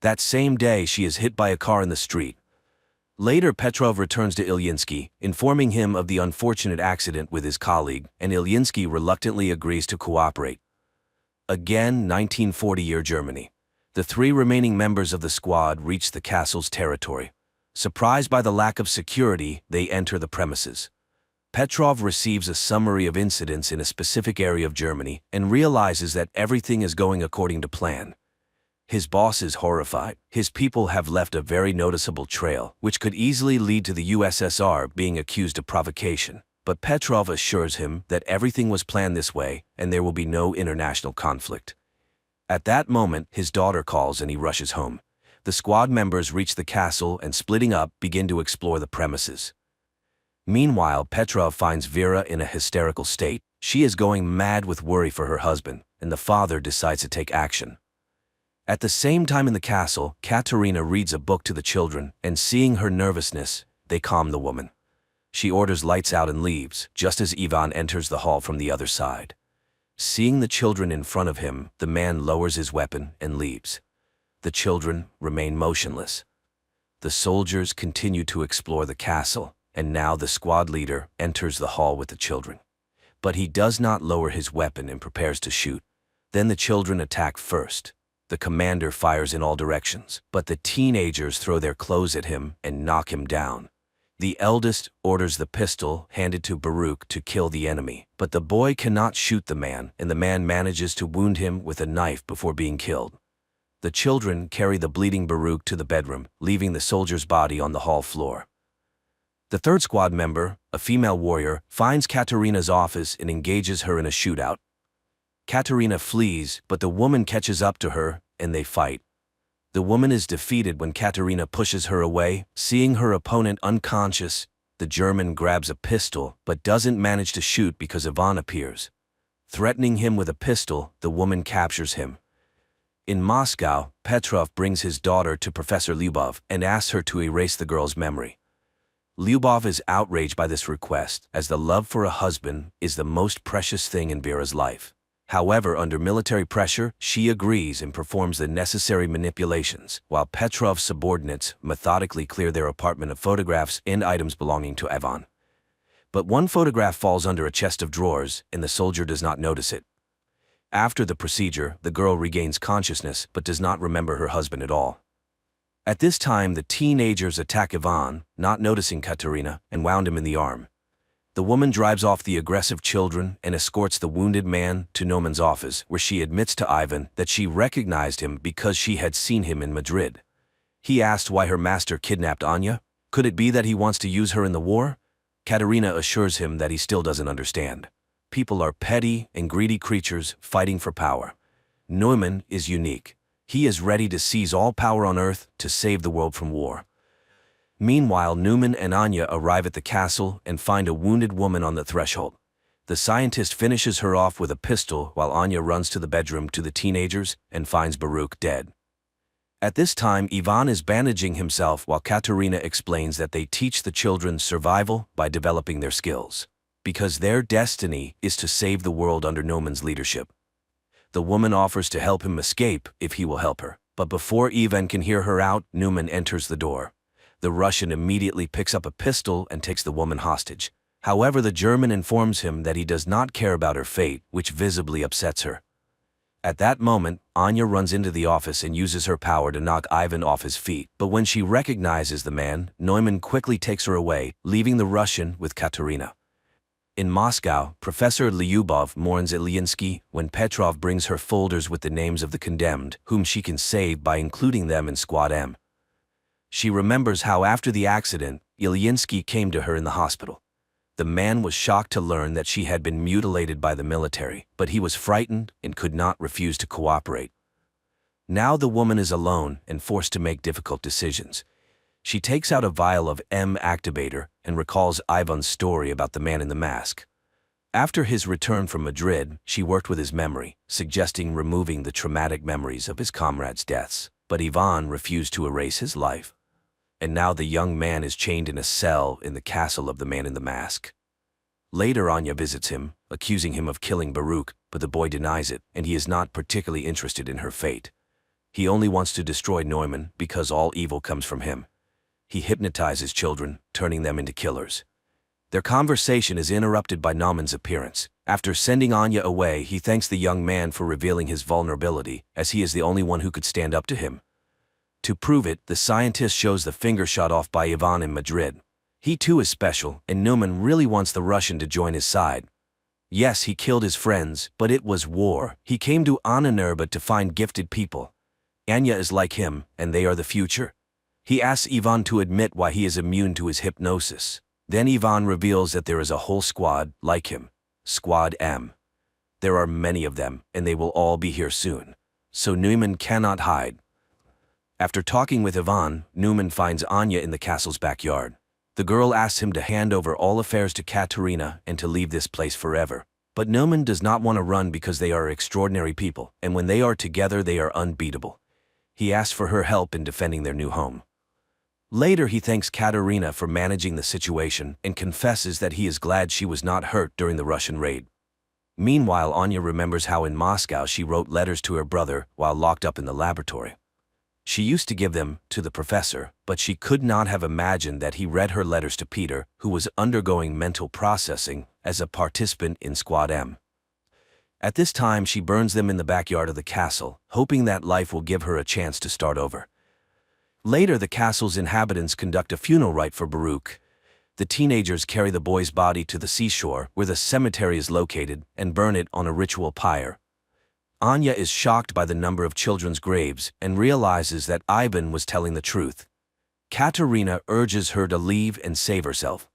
That same day, she is hit by a car in the street. Later, Petrov returns to Ilyinsky, informing him of the unfortunate accident with his colleague, and Ilyinsky reluctantly agrees to cooperate. Again, 1940-year Germany. The three remaining members of the squad reach the castle's territory. Surprised by the lack of security, they enter the premises. Petrov receives a summary of incidents in a specific area of Germany and realizes that everything is going according to plan. His boss is horrified. His people have left a very noticeable trail, which could easily lead to the USSR being accused of provocation. But Petrov assures him that everything was planned this way and there will be no international conflict. At that moment, his daughter calls and he rushes home. The squad members reach the castle and, splitting up, begin to explore the premises. Meanwhile, Petrov finds Vera in a hysterical state. She is going mad with worry for her husband, and the father decides to take action. At the same time in the castle, Katerina reads a book to the children, and seeing her nervousness, they calm the woman. She orders lights out and leaves, just as Ivan enters the hall from the other side. Seeing the children in front of him, the man lowers his weapon and leaves. The children remain motionless. The soldiers continue to explore the castle, and now the squad leader enters the hall with the children. But he does not lower his weapon and prepares to shoot. Then the children attack first. The commander fires in all directions, but the teenagers throw their clothes at him and knock him down. The eldest orders the pistol handed to Baruch to kill the enemy, but the boy cannot shoot the man, and the man manages to wound him with a knife before being killed. The children carry the bleeding Baruch to the bedroom, leaving the soldier's body on the hall floor. The third squad member, a female warrior, finds Katerina's office and engages her in a shootout. Katerina flees, but the woman catches up to her, and they fight. The woman is defeated when Katerina pushes her away. Seeing her opponent unconscious, the German grabs a pistol, but doesn't manage to shoot because Ivan appears. Threatening him with a pistol, the woman captures him. In Moscow, Petrov brings his daughter to Professor Lyubov and asks her to erase the girl's memory. Lyubov is outraged by this request, as the love for a husband is the most precious thing in Vera's life. However, under military pressure, she agrees and performs the necessary manipulations, while Petrov's subordinates methodically clear their apartment of photographs and items belonging to Ivan. But one photograph falls under a chest of drawers, and the soldier does not notice it. After the procedure, the girl regains consciousness but does not remember her husband at all. At this time, the teenagers attack Ivan, not noticing Katerina, and wound him in the arm. The woman drives off the aggressive children and escorts the wounded man to Neumann's office, where she admits to Ivan that she recognized him because she had seen him in Madrid. He asked why her master kidnapped Anya. Could it be that he wants to use her in the war? Katerina assures him that he still doesn't understand. People are petty and greedy creatures fighting for power. Neumann is unique. He is ready to seize all power on earth to save the world from war. Meanwhile, Neumann and Anya arrive at the castle and find a wounded woman on the threshold. The scientist finishes her off with a pistol while Anya runs to the bedroom to the teenagers and finds Baruch dead. At this time, Ivan is bandaging himself while Katerina explains that they teach the children survival by developing their skills, because their destiny is to save the world under Neumann's leadership. The woman offers to help him escape if he will help her, but before Ivan can hear her out, Neumann enters the door. The Russian immediately picks up a pistol and takes the woman hostage. However, the German informs him that he does not care about her fate, which visibly upsets her. At that moment, Anya runs into the office and uses her power to knock Ivan off his feet, but when she recognizes the man, Neumann quickly takes her away, leaving the Russian with Katerina. In Moscow, Professor Lyubov mourns Ilyinsky when Petrov brings her folders with the names of the condemned, whom she can save by including them in Squad M. She remembers how after the accident, Ilyinsky came to her in the hospital. The man was shocked to learn that she had been mutilated by the military, but he was frightened and could not refuse to cooperate. Now the woman is alone and forced to make difficult decisions. She takes out a vial of M-activator and recalls Ivan's story about the man in the mask. After his return from Madrid, she worked with his memory, suggesting removing the traumatic memories of his comrades' deaths. But Ivan refused to erase his life. And now the young man is chained in a cell in the castle of the man in the mask. Later, Anya visits him, accusing him of killing Baruch, but the boy denies it, and he is not particularly interested in her fate. He only wants to destroy Neumann because all evil comes from him. He hypnotizes children, turning them into killers. Their conversation is interrupted by Naumann's appearance. After sending Anya away, he thanks the young man for revealing his vulnerability, as he is the only one who could stand up to him. To prove it, the scientist shows the finger shot off by Ivan in Madrid. He too is special, and Neumann really wants the Russian to join his side. Yes, he killed his friends, but it was war. He came to Annanerba to find gifted people. Anya is like him, and they are the future. He asks Ivan to admit why he is immune to his hypnosis. Then Ivan reveals that there is a whole squad like him, Squad M. There are many of them, and they will all be here soon. So Neumann cannot hide. After talking with Ivan, Neumann finds Anya in the castle's backyard. The girl asks him to hand over all affairs to Katerina and to leave this place forever. But Neumann does not want to run because they are extraordinary people, and when they are together they are unbeatable. He asks for her help in defending their new home. Later he thanks Katerina for managing the situation and confesses that he is glad she was not hurt during the Russian raid. Meanwhile, Anya remembers how in Moscow she wrote letters to her brother while locked up in the laboratory. She used to give them to the professor, but she could not have imagined that he read her letters to Peter, who was undergoing mental processing as a participant in Squad M. At this time she burns them in the backyard of the castle, hoping that life will give her a chance to start over. Later, the castle's inhabitants conduct a funeral rite for Baruch. The teenagers carry the boy's body to the seashore, where the cemetery is located, and burn it on a ritual pyre. Anya is shocked by the number of children's graves and realizes that Ivan was telling the truth. Katerina urges her to leave and save herself.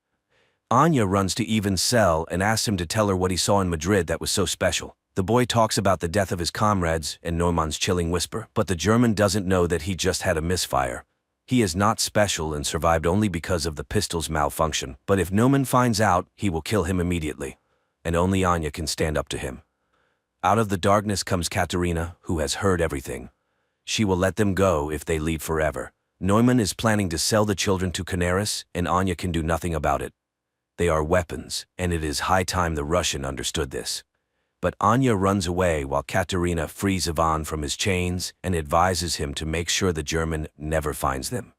Anya runs to Ivan's cell and asks him to tell her what he saw in Madrid that was so special. The boy talks about the death of his comrades and Neumann's chilling whisper, but the German doesn't know that he just had a misfire. He is not special and survived only because of the pistol's malfunction, but if Neumann finds out, he will kill him immediately. And only Anya can stand up to him. Out of the darkness comes Katerina, who has heard everything. She will let them go if they leave forever. Neumann is planning to sell the children to Canaris, and Anya can do nothing about it. They are weapons, and it is high time the Russian understood this. But Anya runs away while Katerina frees Ivan from his chains and advises him to make sure the German never finds them.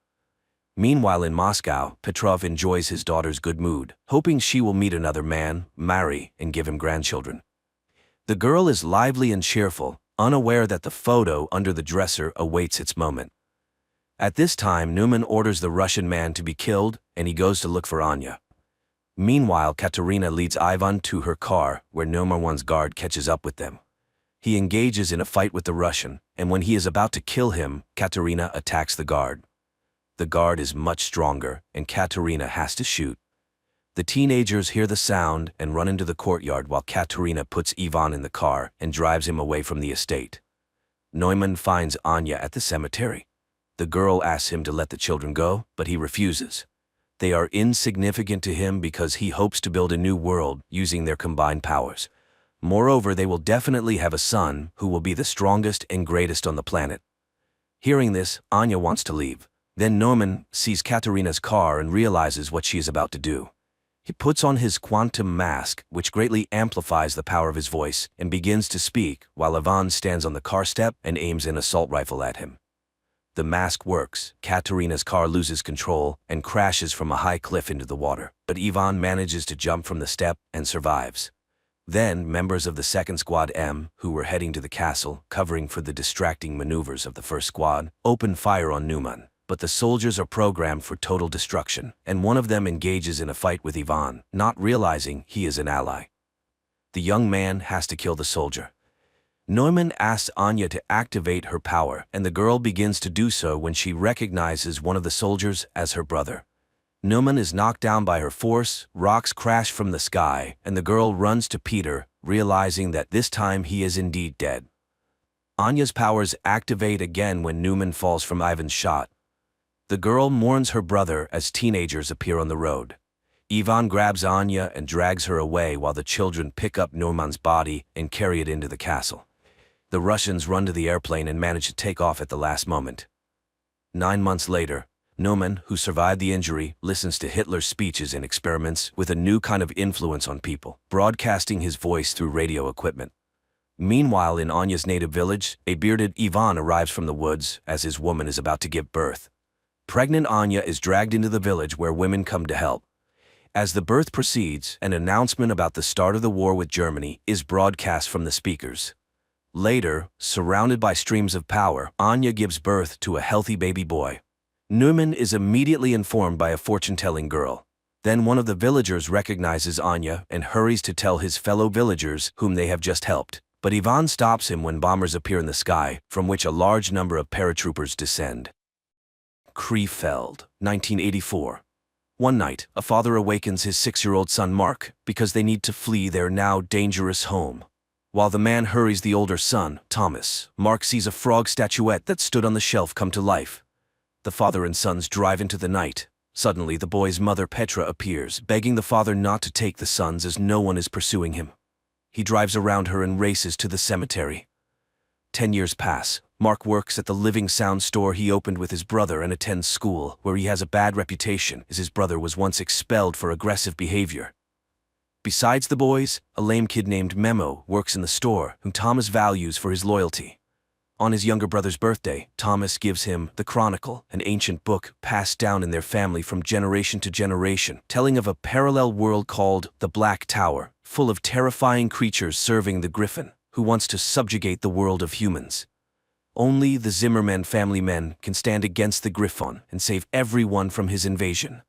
Meanwhile in Moscow, Petrov enjoys his daughter's good mood, hoping she will meet another man, marry, and give him grandchildren. The girl is lively and cheerful, unaware that the photo under the dresser awaits its moment. At this time, Neumann orders the Russian man to be killed, and he goes to look for Anya. Meanwhile, Katerina leads Ivan to her car, where Neuman's guard catches up with them. He engages in a fight with the Russian, and when he is about to kill him, Katerina attacks the guard. The guard is much stronger, and Katerina has to shoot. The teenagers hear the sound and run into the courtyard while Katerina puts Ivan in the car and drives him away from the estate. Neumann finds Anya at the cemetery. The girl asks him to let the children go, but he refuses. They are insignificant to him because he hopes to build a new world using their combined powers. Moreover, they will definitely have a son who will be the strongest and greatest on the planet. Hearing this, Anya wants to leave. Then Neumann sees Katerina's car and realizes what she is about to do. He puts on his quantum mask, which greatly amplifies the power of his voice, and begins to speak while Ivan stands on the car step and aims an assault rifle at him. The mask works. Katerina's car loses control and crashes from a high cliff into the water, but Ivan manages to jump from the step and survives. Then, members of the second Squad M, who were heading to the castle, covering for the distracting maneuvers of the first squad, open fire on Neumann. But the soldiers are programmed for total destruction, and one of them engages in a fight with Ivan, not realizing he is an ally. The young man has to kill the soldier. Neumann asks Anya to activate her power, and the girl begins to do so when she recognizes one of the soldiers as her brother. Numan is knocked down by her force, rocks crash from the sky, and the girl runs to Peter, realizing that this time he is indeed dead. Anya's powers activate again when Numan falls from Ivan's shot. The girl mourns her brother as teenagers appear on the road. Ivan grabs Anya and drags her away while the children pick up Numan's body and carry it into the castle. The Russians run to the airplane and manage to take off at the last moment. 9 months later, Numan, who survived the injury, listens to Hitler's speeches and experiments with a new kind of influence on people, broadcasting his voice through radio equipment. Meanwhile, in Anya's native village, a bearded Ivan arrives from the woods as his woman is about to give birth. Pregnant Anya is dragged into the village where women come to help. As the birth proceeds, an announcement about the start of the war with Germany is broadcast from the speakers. Later, surrounded by streams of power, Anya gives birth to a healthy baby boy. Numan is immediately informed by a fortune-telling girl. Then one of the villagers recognizes Anya and hurries to tell his fellow villagers whom they have just helped. But Ivan stops him when bombers appear in the sky, from which a large number of paratroopers descend. Krefeld, 1984. One night, a father awakens his 6-year-old son Mark because they need to flee their now dangerous home. While the man hurries the older son, Thomas, Mark sees a frog statuette that stood on the shelf come to life. The father and sons drive into the night. Suddenly, the boy's mother Petra appears, begging the father not to take the sons as no one is pursuing him. He drives around her and races to the cemetery. 10 years pass. Mark works at the living sound store he opened with his brother and attends school, where he has a bad reputation as his brother was once expelled for aggressive behavior. Besides the boys, a lame kid named Memo works in the store, whom Thomas values for his loyalty. On his younger brother's birthday, Thomas gives him the Chronicle, an ancient book passed down in their family from generation to generation, telling of a parallel world called the Black Tower, full of terrifying creatures serving the Griffin, who wants to subjugate the world of humans. Only the Zimmerman family men can stand against the Griffon and save everyone from his invasion.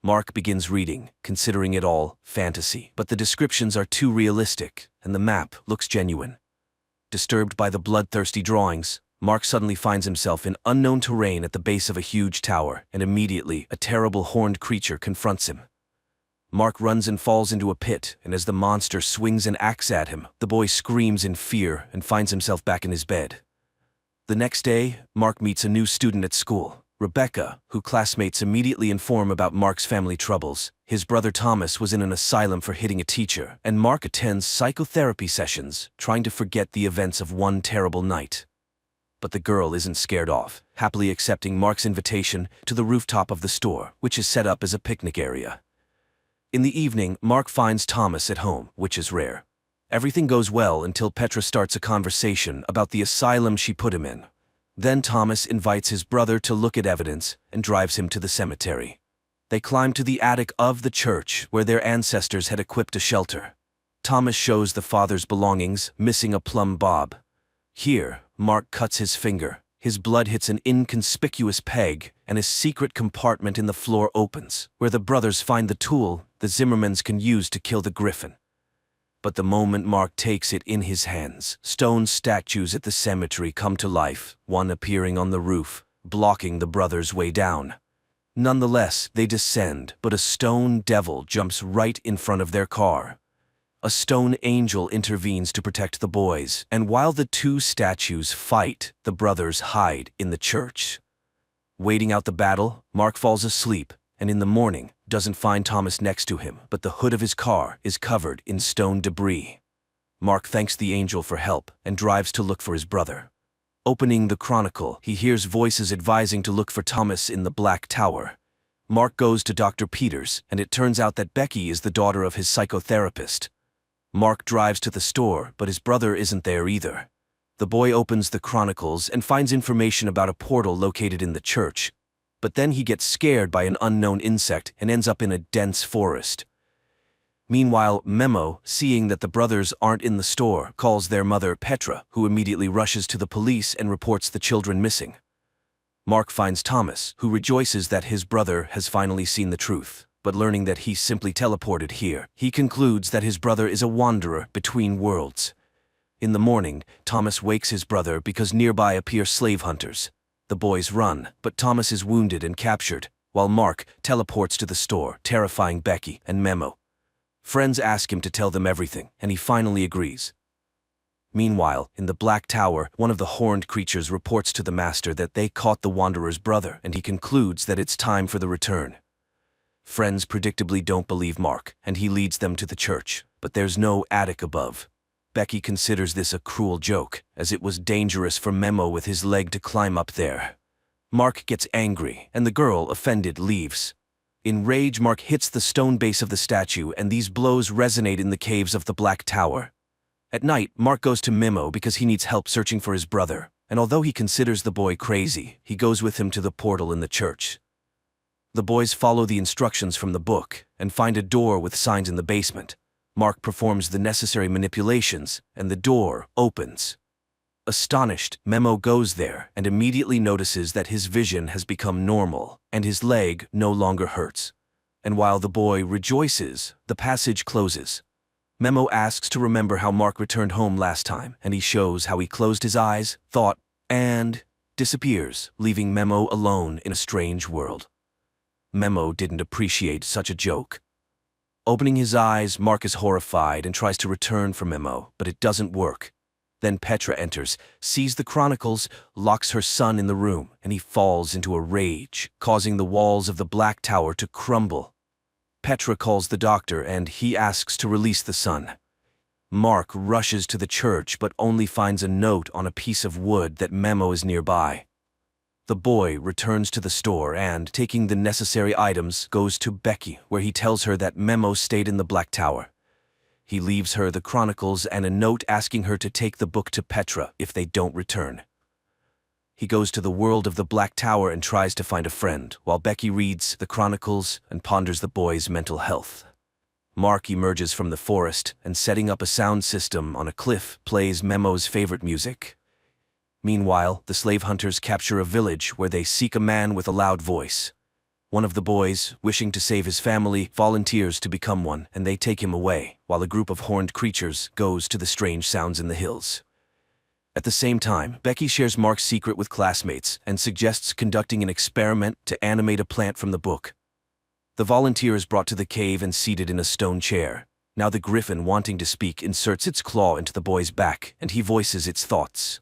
Mark begins reading, considering it all fantasy, but the descriptions are too realistic, and the map looks genuine. Disturbed by the bloodthirsty drawings, Mark suddenly finds himself in unknown terrain at the base of a huge tower, and immediately a terrible horned creature confronts him. Mark runs and falls into a pit, and as the monster swings an axe at him, the boy screams in fear and finds himself back in his bed. The next day, Mark meets a new student at school, Rebecca, who classmates immediately inform about Mark's family troubles. His brother Thomas was in an asylum for hitting a teacher, and Mark attends psychotherapy sessions, trying to forget the events of one terrible night. But the girl isn't scared off, happily accepting Mark's invitation to the rooftop of the store, which is set up as a picnic area. In the evening, Mark finds Thomas at home, which is rare. Everything goes well until Petra starts a conversation about the asylum she put him in. Then Thomas invites his brother to look at evidence and drives him to the cemetery. They climb to the attic of the church where their ancestors had equipped a shelter. Thomas shows the father's belongings, missing a plumb bob. Here, Mark cuts his finger. His blood hits an inconspicuous peg, and a secret compartment in the floor opens, where the brothers find the tool the Zimmermans can use to kill the Griffin. But the moment Mark takes it in his hands, stone statues at the cemetery come to life, one appearing on the roof, blocking the brothers' way down. Nonetheless, they descend, but a stone devil jumps right in front of their car. A stone angel intervenes to protect the boys, and while the two statues fight, the brothers hide in the church. Waiting out the battle, Mark falls asleep, and in the morning, doesn't find Thomas next to him, but the hood of his car is covered in stone debris. Mark thanks the angel for help and drives to look for his brother. Opening the Chronicle, he hears voices advising to look for Thomas in the Black Tower. Mark goes to Dr. Peters, and it turns out that Becky is the daughter of his psychotherapist. Mark drives to the store, but his brother isn't there either. The boy opens the Chronicles and finds information about a portal located in the church. But then he gets scared by an unknown insect and ends up in a dense forest. Meanwhile, Memo, seeing that the brothers aren't in the store, calls their mother Petra, who immediately rushes to the police and reports the children missing. Mark finds Thomas, who rejoices that his brother has finally seen the truth, but learning that he simply teleported here, he concludes that his brother is a wanderer between worlds. In the morning, Thomas wakes his brother because nearby appear slave hunters. The boys run, but Thomas is wounded and captured. while Mark teleports to the store, terrifying Becky and Memo. Friends ask him to tell them everything, and he finally agrees. Meanwhile, in the Black Tower, one of the horned creatures reports to the master that they caught the Wanderer's brother, and he concludes that it's time for the return. Friends predictably don't believe Mark, and he leads them to the church, but there's no attic above. Becky considers this a cruel joke, as it was dangerous for Memo with his leg to climb up there. Mark gets angry, and the girl, offended, leaves. In rage, Mark hits the stone base of the statue, and these blows resonate in the caves of the Black Tower. At night, Mark goes to Memo because he needs help searching for his brother, and although he considers the boy crazy, he goes with him to the portal in the church. The boys follow the instructions from the book and find a door with signs in the basement. Mark performs the necessary manipulations, and the door opens. Astonished, Memo goes there and immediately notices that his vision has become normal, and his leg no longer hurts. And while the boy rejoices, the passage closes. Memo asks to remember how Mark returned home last time, and he shows how he closed his eyes, thought, and disappears, leaving Memo alone in a strange world. Memo didn't appreciate such a joke. Opening his eyes, Mark is horrified and tries to return for Memo, but it doesn't work. Then Petra enters, sees the chronicles, locks her son in the room, and he falls into a rage, causing the walls of the Black Tower to crumble. Petra calls the doctor, and he asks to release the son. Mark rushes to the church but only finds a note on a piece of wood that Memo is nearby. The boy returns to the store and, taking the necessary items, goes to Becky, where he tells her that Memo stayed in the Black Tower. He leaves her the chronicles and a note asking her to take the book to Petra if they don't return. He goes to the world of the Black Tower and tries to find a friend, while Becky reads the chronicles and ponders the boy's mental health. Mark emerges from the forest and, setting up a sound system on a cliff, plays Memo's favorite music. Meanwhile, the slave hunters capture a village where they seek a man with a loud voice. One of the boys, wishing to save his family, volunteers to become one, and they take him away, while a group of horned creatures goes to the strange sounds in the hills. At the same time, Becky shares Mark's secret with classmates and suggests conducting an experiment to animate a plant from the book. The volunteer is brought to the cave and seated in a stone chair. Now the griffin, wanting to speak, inserts its claw into the boy's back, and he voices its thoughts.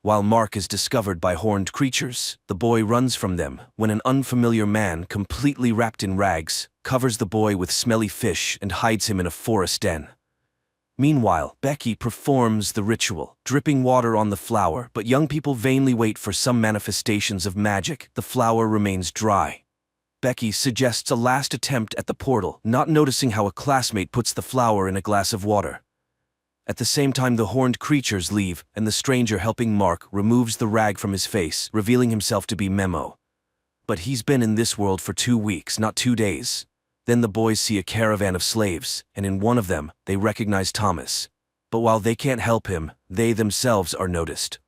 While Mark is discovered by horned creatures, the boy runs from them when an unfamiliar man, completely wrapped in rags, covers the boy with smelly fish and hides him in a forest den. Meanwhile, Becky performs the ritual, dripping water on the flower, but young people vainly wait for some manifestations of magic. The flower remains dry. Becky suggests a last attempt at the portal, not noticing how a classmate puts the flower in a glass of water. At the same time, the horned creatures leave, and the stranger helping Mark removes the rag from his face, revealing himself to be Memo. But he's been in this world for 2 weeks, not 2 days. Then the boys see a caravan of slaves, and in one of them, they recognize Thomas. But while they can't help him, they themselves are noticed.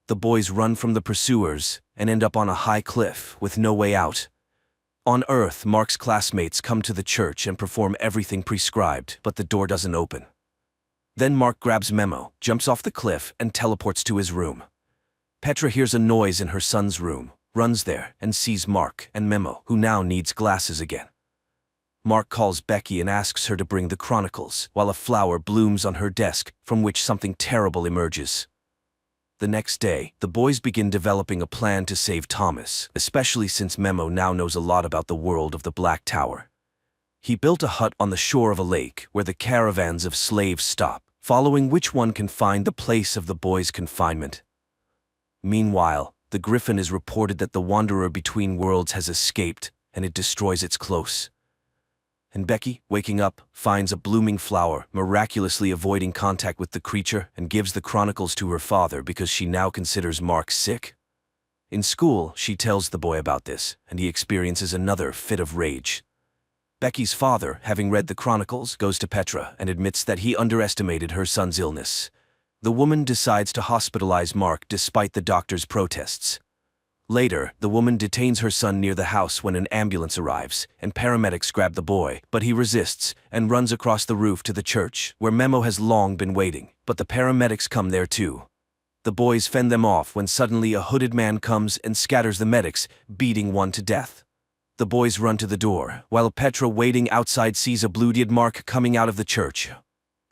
The boys run from the pursuers and end up on a high cliff with no way out. On Earth, Mark's classmates come to the church and perform everything prescribed, but the door doesn't open. Then Mark grabs Memo, jumps off the cliff, and teleports to his room. Petra hears a noise in her son's room, runs there, and sees Mark and Memo, who now needs glasses again. Mark calls Becky and asks her to bring the chronicles, while a flower blooms on her desk, from which something terrible emerges. The next day, the boys begin developing a plan to save Thomas, especially since Memo now knows a lot about the world of the Black Tower. He built a hut on the shore of a lake where the caravans of slaves stop, following which one can find the place of the boys' confinement. Meanwhile, the griffin is reported that the wanderer between worlds has escaped, and it destroys its close. And Becky, waking up, finds a blooming flower, miraculously avoiding contact with the creature, and gives the chronicles to her father because she now considers Mark sick. In school, she tells the boy about this, and he experiences another fit of rage. Becky's father, having read the chronicles, goes to Petra and admits that he underestimated her son's illness. The woman decides to hospitalize Mark despite the doctor's protests. Later, the woman detains her son near the house when an ambulance arrives, and paramedics grab the boy, but he resists and runs across the roof to the church, where Memo has long been waiting, but the paramedics come there too. The boys fend them off when suddenly a hooded man comes and scatters the medics, beating one to death. The boys run to the door, while Petra waiting outside sees a blue-eyed Mark coming out of the church.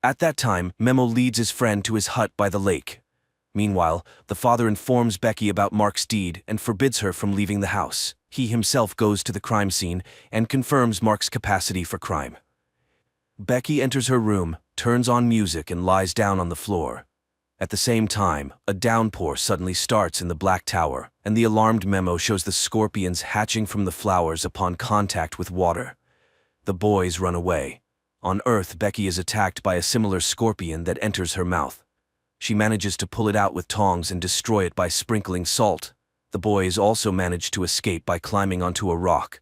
At that time, Memo leads his friend to his hut by the lake. Meanwhile, the father informs Becky about Mark's deed and forbids her from leaving the house. He himself goes to the crime scene and confirms Mark's capacity for crime. Becky enters her room, turns on music and lies down on the floor. At the same time, a downpour suddenly starts in the Black Tower, and the alarmed Memo shows the scorpions hatching from the flowers upon contact with water. The boys run away. On Earth, Becky is attacked by a similar scorpion that enters her mouth. She manages to pull it out with tongs and destroy it by sprinkling salt. The boys also manage to escape by climbing onto a rock.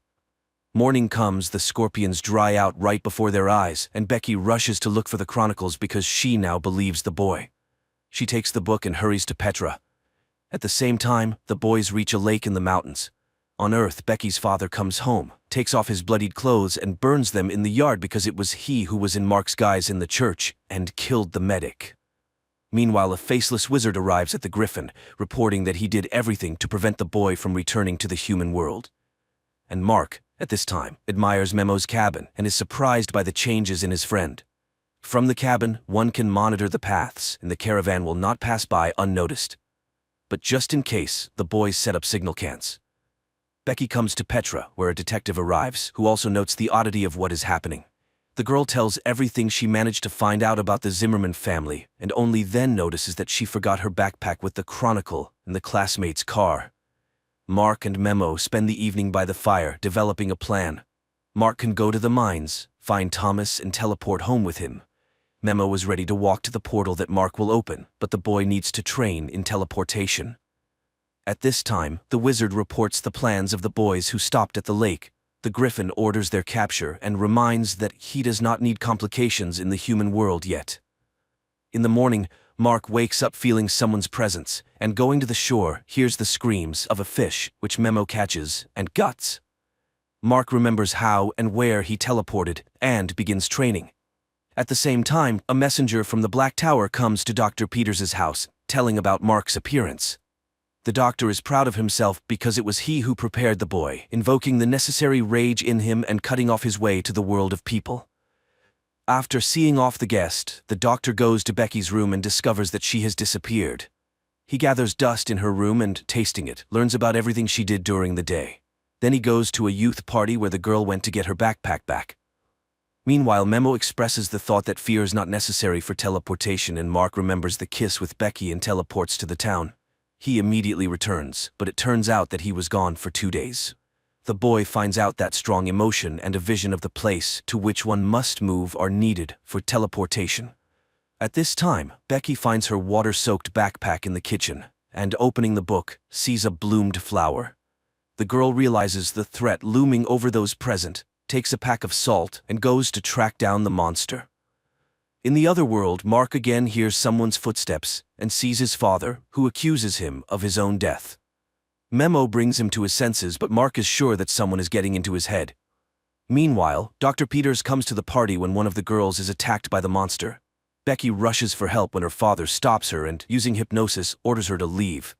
Morning comes, the scorpions dry out right before their eyes, and Becky rushes to look for the chronicles because she now believes the boy. She takes the book and hurries to Petra. At the same time, the boys reach a lake in the mountains. On Earth, Becky's father comes home, takes off his bloodied clothes and burns them in the yard because it was he who was in Mark's guise in the church and killed the medic. Meanwhile, a faceless wizard arrives at the Griffin, reporting that he did everything to prevent the boy from returning to the human world. And Mark, at this time, admires Memo's cabin and is surprised by the changes in his friend. From the cabin, one can monitor the paths, and the caravan will not pass by unnoticed. But just in case, the boys set up signal cans. Becky comes to Petra, where a detective arrives, who also notes the oddity of what is happening. The girl tells everything she managed to find out about the Zimmerman family, and only then notices that she forgot her backpack with the chronicle in the classmate's car. Mark and Memo spend the evening by the fire, developing a plan. Mark can go to the mines, find Thomas, and teleport home with him. Memo is ready to walk to the portal that Mark will open, but the boy needs to train in teleportation. At this time, the wizard reports the plans of the boys who stopped at the lake. The Griffin orders their capture and reminds that he does not need complications in the human world yet. In the morning, Mark wakes up feeling someone's presence, and going to the shore, hears the screams of a fish, which Memo catches, and guts. Mark remembers how and where he teleported, and begins training. At the same time, a messenger from the Black Tower comes to Dr. Peters's house, telling about Mark's appearance. The doctor is proud of himself because it was he who prepared the boy, invoking the necessary rage in him and cutting off his way to the world of people. After seeing off the guest, the doctor goes to Becky's room and discovers that she has disappeared. He gathers dust in her room and, tasting it, learns about everything she did during the day. Then he goes to a youth party where the girl went to get her backpack back. Meanwhile, Memo expresses the thought that fear is not necessary for teleportation, and Mark remembers the kiss with Becky and teleports to the town. He immediately returns, but it turns out that he was gone for 2 days. The boy finds out that strong emotion and a vision of the place to which one must move are needed for teleportation. At this time, Becky finds her water-soaked backpack in the kitchen, and opening the book, sees a bloomed flower. The girl realizes the threat looming over those present, takes a pack of salt, and goes to track down the monster. In the other world, Mark again hears someone's footsteps and sees his father, who accuses him of his own death. Memo brings him to his senses, but Mark is sure that someone is getting into his head. Meanwhile, Dr. Peters comes to the party when one of the girls is attacked by the monster. Becky rushes for help when her father stops her and, using hypnosis, orders her to leave.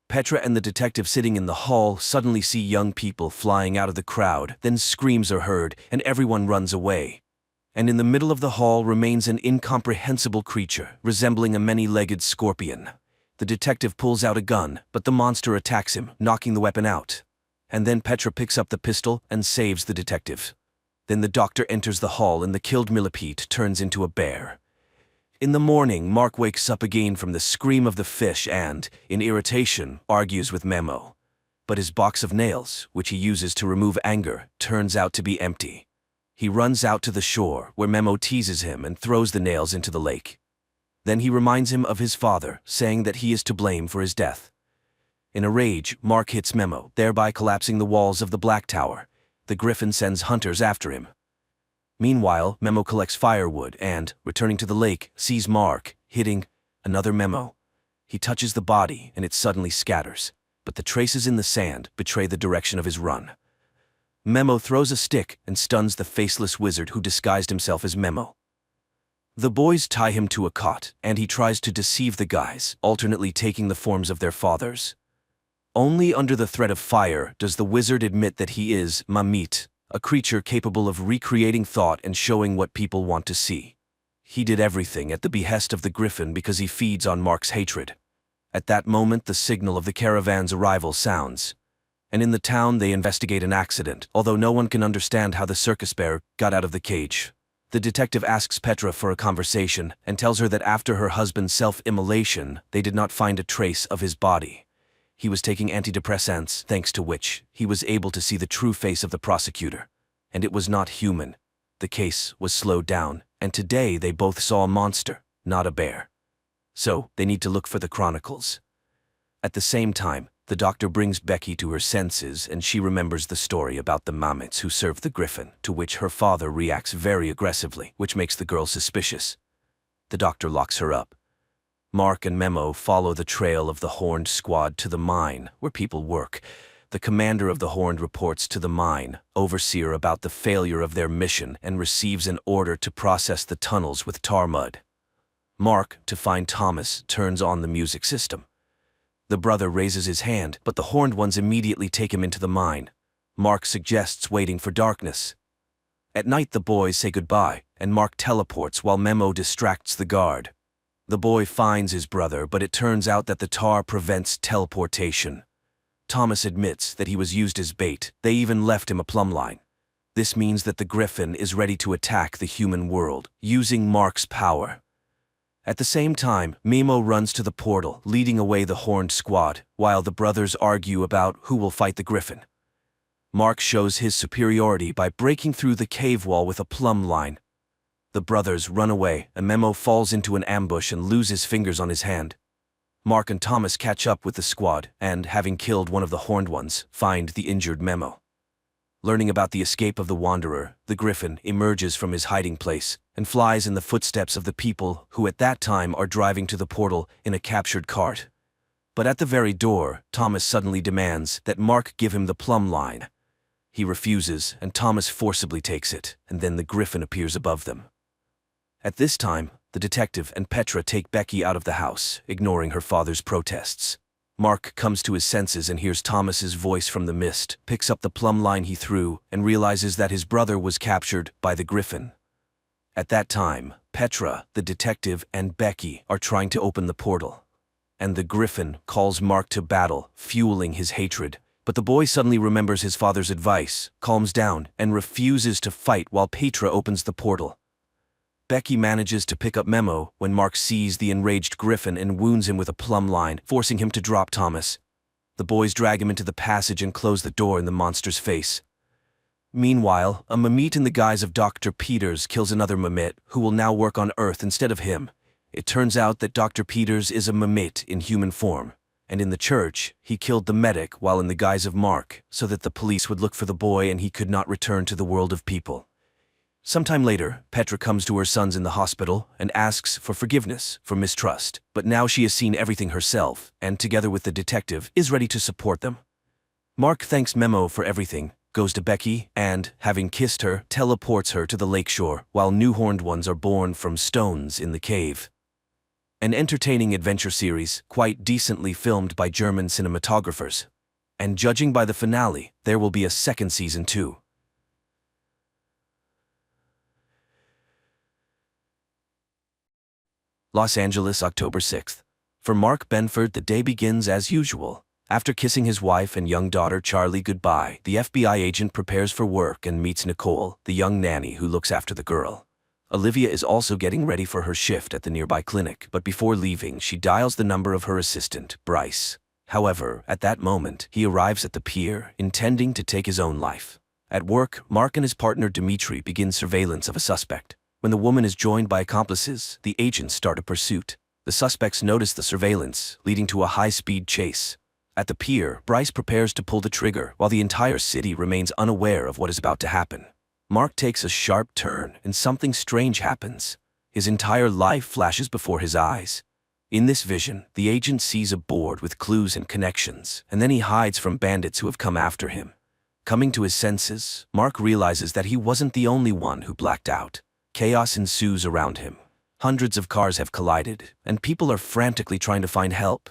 Petra and the detective sitting in the hall suddenly see young people flying out of the crowd, then screams are heard, and everyone runs away. And in the middle of the hall remains an incomprehensible creature, resembling a many-legged scorpion. The detective pulls out a gun, but the monster attacks him, knocking the weapon out. And then Petra picks up the pistol and saves the detective. Then the doctor enters the hall and the killed millipede turns into a bear. In the morning, Mark wakes up again from the scream of the fish and, in irritation, argues with Memo. But his box of nails, which he uses to remove anger, turns out to be empty. He runs out to the shore, where Memo teases him and throws the nails into the lake. Then he reminds him of his father, saying that he is to blame for his death. In a rage, Mark hits Memo, thereby collapsing the walls of the Black Tower. The Griffin sends hunters after him. Meanwhile, Memo collects firewood and, returning to the lake, sees Mark, hitting another Memo. He touches the body and it suddenly scatters, but the traces in the sand betray the direction of his run. Memo throws a stick and stuns the faceless wizard who disguised himself as Memo. The boys tie him to a cot, and he tries to deceive the guys, alternately taking the forms of their fathers. Only under the threat of fire does the wizard admit that he is Mamit, a creature capable of recreating thought and showing what people want to see. He did everything at the behest of the griffin because he feeds on Mark's hatred. At that moment, the signal of the caravan's arrival sounds, and in the town they investigate an accident, although no one can understand how the circus bear got out of the cage. The detective asks Petra for a conversation and tells her that after her husband's self-immolation, they did not find a trace of his body. He was taking antidepressants, thanks to which he was able to see the true face of the prosecutor. And it was not human. The case was slowed down, and today they both saw a monster, not a bear. So, they need to look for the chronicles. At the same time, the doctor brings Becky to her senses and she remembers the story about the Mammoths who served the griffin, to which her father reacts very aggressively, which makes the girl suspicious. The doctor locks her up. Mark and Memo follow the trail of the Horned squad to the mine, where people work. The commander of the Horned reports to the mine overseer about the failure of their mission and receives an order to process the tunnels with tar mud. Mark, to find Thomas, turns on the music system. The brother raises his hand, but the Horned ones immediately take him into the mine. Mark suggests waiting for darkness. At night the boys say goodbye, and Mark teleports while Memo distracts the guard. The boy finds his brother, but it turns out that the tar prevents teleportation. Thomas admits that he was used as bait. They even left him a plumb line. This means that the griffin is ready to attack the human world, using Mark's power. At the same time, Memo runs to the portal, leading away the Horned squad, while the brothers argue about who will fight the griffin. Mark shows his superiority by breaking through the cave wall with a plumb line. The brothers run away, and Memo falls into an ambush and loses fingers on his hand. Mark and Thomas catch up with the squad, and, having killed one of the Horned ones, find the injured Memo. Learning about the escape of the Wanderer, the griffin emerges from his hiding place and flies in the footsteps of the people who at that time are driving to the portal in a captured cart. But at the very door, Thomas suddenly demands that Mark give him the plumb line. He refuses, and Thomas forcibly takes it, and then the griffin appears above them. At this time, the detective and Petra take Becky out of the house, ignoring her father's protests. Mark comes to his senses and hears Thomas's voice from the mist, picks up the plumb line he threw, and realizes that his brother was captured by the griffin. At that time, Petra, the detective, and Becky are trying to open the portal. And the griffin calls Mark to battle, fueling his hatred. But the boy suddenly remembers his father's advice, calms down, and refuses to fight while Petra opens the portal. Becky manages to pick up Memo when Mark sees the enraged griffin and wounds him with a plumb line, forcing him to drop Thomas. The boys drag him into the passage and close the door in the monster's face. Meanwhile, a Mamit in the guise of Dr. Peters kills another Mamit who will now work on Earth instead of him. It turns out that Dr. Peters is a Mamit in human form, and in the church, he killed the medic while in the guise of Mark, so that the police would look for the boy and he could not return to the world of people. Sometime later, Petra comes to her sons in the hospital and asks for forgiveness for mistrust, but now she has seen everything herself, and together with the detective, is ready to support them. Mark thanks Memo for everything, goes to Becky, and, having kissed her, teleports her to the lakeshore, while new Horned ones are born from stones in the cave. An entertaining adventure series, quite decently filmed by German cinematographers. And judging by the finale, there will be a second season too. Los Angeles, October 6th. For Mark Benford, the day begins as usual. After kissing his wife and young daughter Charlie goodbye, the FBI agent prepares for work and meets Nicole, the young nanny who looks after the girl. Olivia is also getting ready for her shift at the nearby clinic, but before leaving, she dials the number of her assistant, Bryce. However, at that moment, he arrives at the pier, intending to take his own life. At work, Mark and his partner Dimitri begin surveillance of a suspect. When the woman is joined by accomplices, the agents start a pursuit. The suspects notice the surveillance, leading to a high-speed chase. At the pier, Bryce prepares to pull the trigger, while the entire city remains unaware of what is about to happen. Mark takes a sharp turn, and something strange happens. His entire life flashes before his eyes. In this vision, the agent sees a board with clues and connections, and then he hides from bandits who have come after him. Coming to his senses, Mark realizes that he wasn't the only one who blacked out. Chaos ensues around him. Hundreds of cars have collided, and people are frantically trying to find help.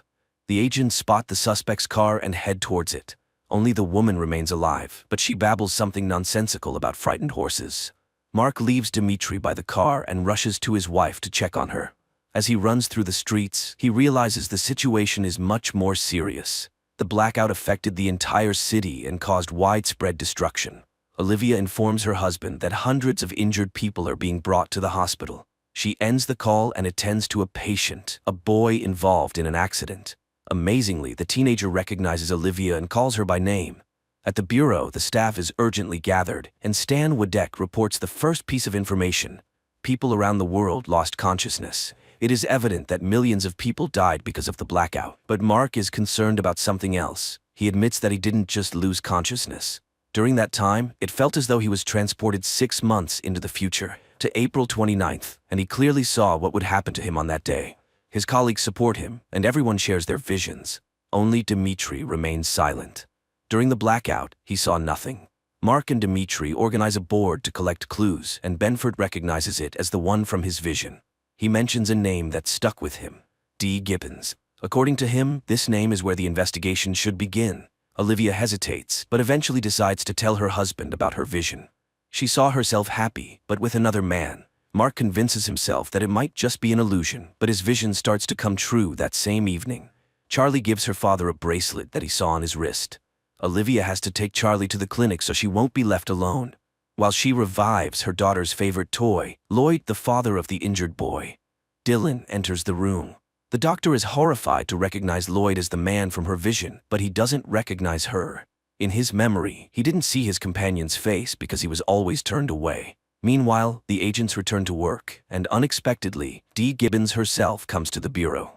The agents spot the suspect's car and head towards it. Only the woman remains alive, but she babbles something nonsensical about frightened horses. Mark leaves Dimitri by the car and rushes to his wife to check on her. As he runs through the streets, he realizes the situation is much more serious. The blackout affected the entire city and caused widespread destruction. Olivia informs her husband that hundreds of injured people are being brought to the hospital. She ends the call and attends to a patient, a boy involved in an accident. Amazingly, the teenager recognizes Olivia and calls her by name. At the bureau, the staff is urgently gathered, and Stan Wadek reports the first piece of information. People around the world lost consciousness. It is evident that millions of people died because of the blackout. But Mark is concerned about something else. He admits that he didn't just lose consciousness. During that time, it felt as though he was transported 6 months into the future, to April 29th, and he clearly saw what would happen to him on that day. His colleagues support him, and everyone shares their visions. Only Dimitri remains silent. During the blackout, he saw nothing. Mark and Dimitri organize a board to collect clues, and Benford recognizes it as the one from his vision. He mentions a name that stuck with him, D. Gibbons. According to him, this name is where the investigation should begin. Olivia hesitates, but eventually decides to tell her husband about her vision. She saw herself happy, but with another man. Mark convinces himself that it might just be an illusion, but his vision starts to come true that same evening. Charlie gives her father a bracelet that he saw on his wrist. Olivia has to take Charlie to the clinic so she won't be left alone. While she revives her daughter's favorite toy, Lloyd, the father of the injured boy. Dylan enters the room. The doctor is horrified to recognize Lloyd as the man from her vision, but he doesn't recognize her. In his memory, he didn't see his companion's face because he was always turned away. Meanwhile, the agents return to work, and unexpectedly, Dee Gibbons herself comes to the bureau.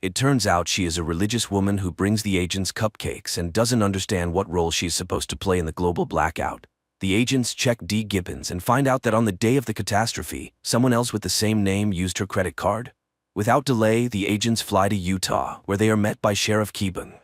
It turns out she is a religious woman who brings the agents cupcakes and doesn't understand what role she is supposed to play in the global blackout. The agents check Dee Gibbons and find out that on the day of the catastrophe, someone else with the same name used her credit card. Without delay, the agents fly to Utah, where they are met by Sheriff Keeban.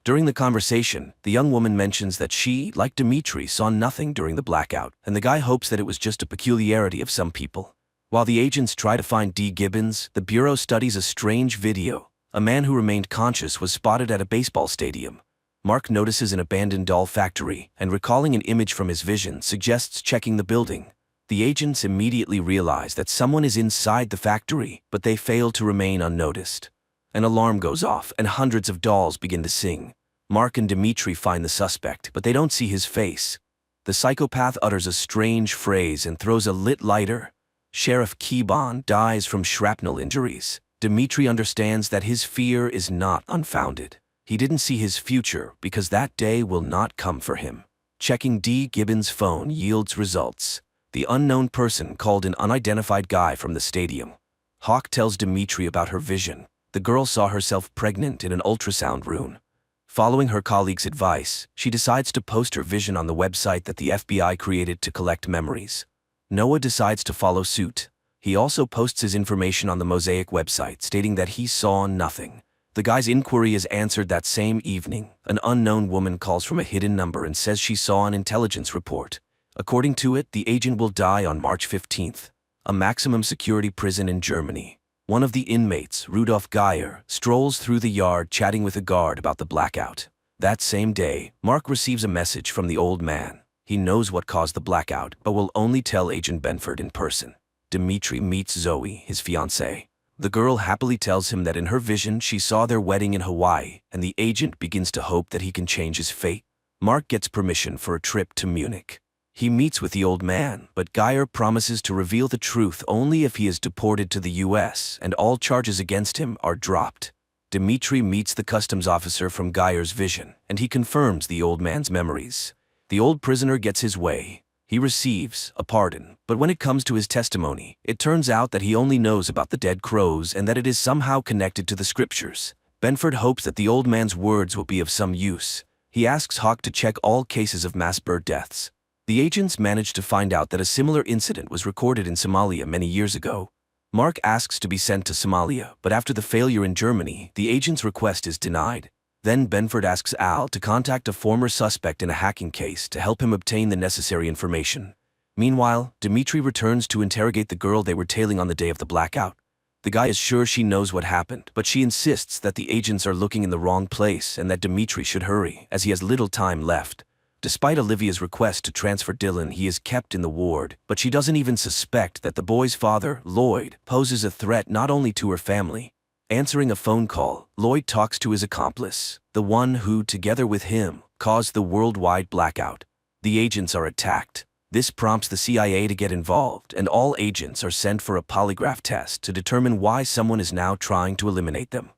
During the conversation, the young woman mentions that she, like Dimitri, saw nothing during the blackout, and the guy hopes that it was just a peculiarity of some people. While the agents try to find Dee Gibbons, the bureau studies a strange video. A man who remained conscious was spotted at a baseball stadium. Mark notices an abandoned doll factory, and recalling an image from his vision suggests checking the building. The agents immediately realize that someone is inside the factory, but they fail to remain unnoticed. An alarm goes off, and hundreds of dolls begin to sing. Mark and Dimitri find the suspect, but they don't see his face. The psychopath utters a strange phrase and throws a lit lighter. Sheriff Keeban dies from shrapnel injuries. Dimitri understands that his fear is not unfounded. He didn't see his future because that day will not come for him. Checking Dee Gibbons' phone yields results. The unknown person called an unidentified guy from the stadium. Hawk tells Dimitri about her vision. The girl saw herself pregnant in an ultrasound room. Following her colleague's advice, she decides to post her vision on the website that the FBI created to collect memories. Noah decides to follow suit. He also posts his information on the Mosaic website, stating that he saw nothing. The guy's inquiry is answered that same evening. An unknown woman calls from a hidden number and says she saw an intelligence report. According to it, the agent will die on March 15th, a maximum security prison in Germany. One of the inmates, Rudolf Geyer, strolls through the yard chatting with a guard about the blackout. That same day, Mark receives a message from the old man. He knows what caused the blackout, but will only tell Agent Benford in person. Dimitri meets Zoe, his fiancée. The girl happily tells him that in her vision she saw their wedding in Hawaii, and the agent begins to hope that he can change his fate. Mark gets permission for a trip to Munich. He meets with the old man, but Geyer promises to reveal the truth only if he is deported to the US and all charges against him are dropped. Dimitri meets the customs officer from Geyer's vision, and he confirms the old man's memories. The old prisoner gets his way. He receives a pardon, but when it comes to his testimony, it turns out that he only knows about the dead crows and that it is somehow connected to the scriptures. Benford hopes that the old man's words will be of some use. He asks Hawk to check all cases of mass bird deaths. The agents manage to find out that a similar incident was recorded in Somalia many years ago. Mark asks to be sent to Somalia, but after the failure in Germany, the agent's request is denied. Then Benford asks Al to contact a former suspect in a hacking case to help him obtain the necessary information. Meanwhile, Dimitri returns to interrogate the girl they were tailing on the day of the blackout. The guy is sure she knows what happened, but she insists that the agents are looking in the wrong place and that Dimitri should hurry, as he has little time left. Despite Olivia's request to transfer Dylan, he is kept in the ward, but she doesn't even suspect that the boy's father, Lloyd, poses a threat not only to her family. Answering a phone call, Lloyd talks to his accomplice, the one who, together with him, caused the worldwide blackout. The agents are attacked. This prompts the CIA to get involved, and all agents are sent for a polygraph test to determine why someone is now trying to eliminate them.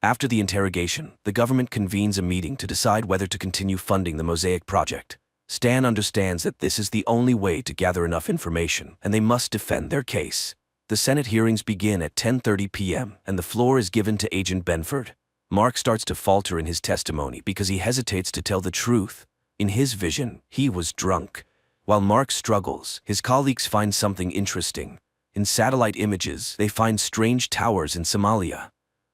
After the interrogation, the government convenes a meeting to decide whether to continue funding the Mosaic project. Stan understands that this is the only way to gather enough information, and they must defend their case. The Senate hearings begin at 10:30 p.m., and the floor is given to Agent Benford. Mark starts to falter in his testimony because he hesitates to tell the truth. In his vision, he was drunk. While Mark struggles, his colleagues find something interesting. In satellite images, they find strange towers in Somalia.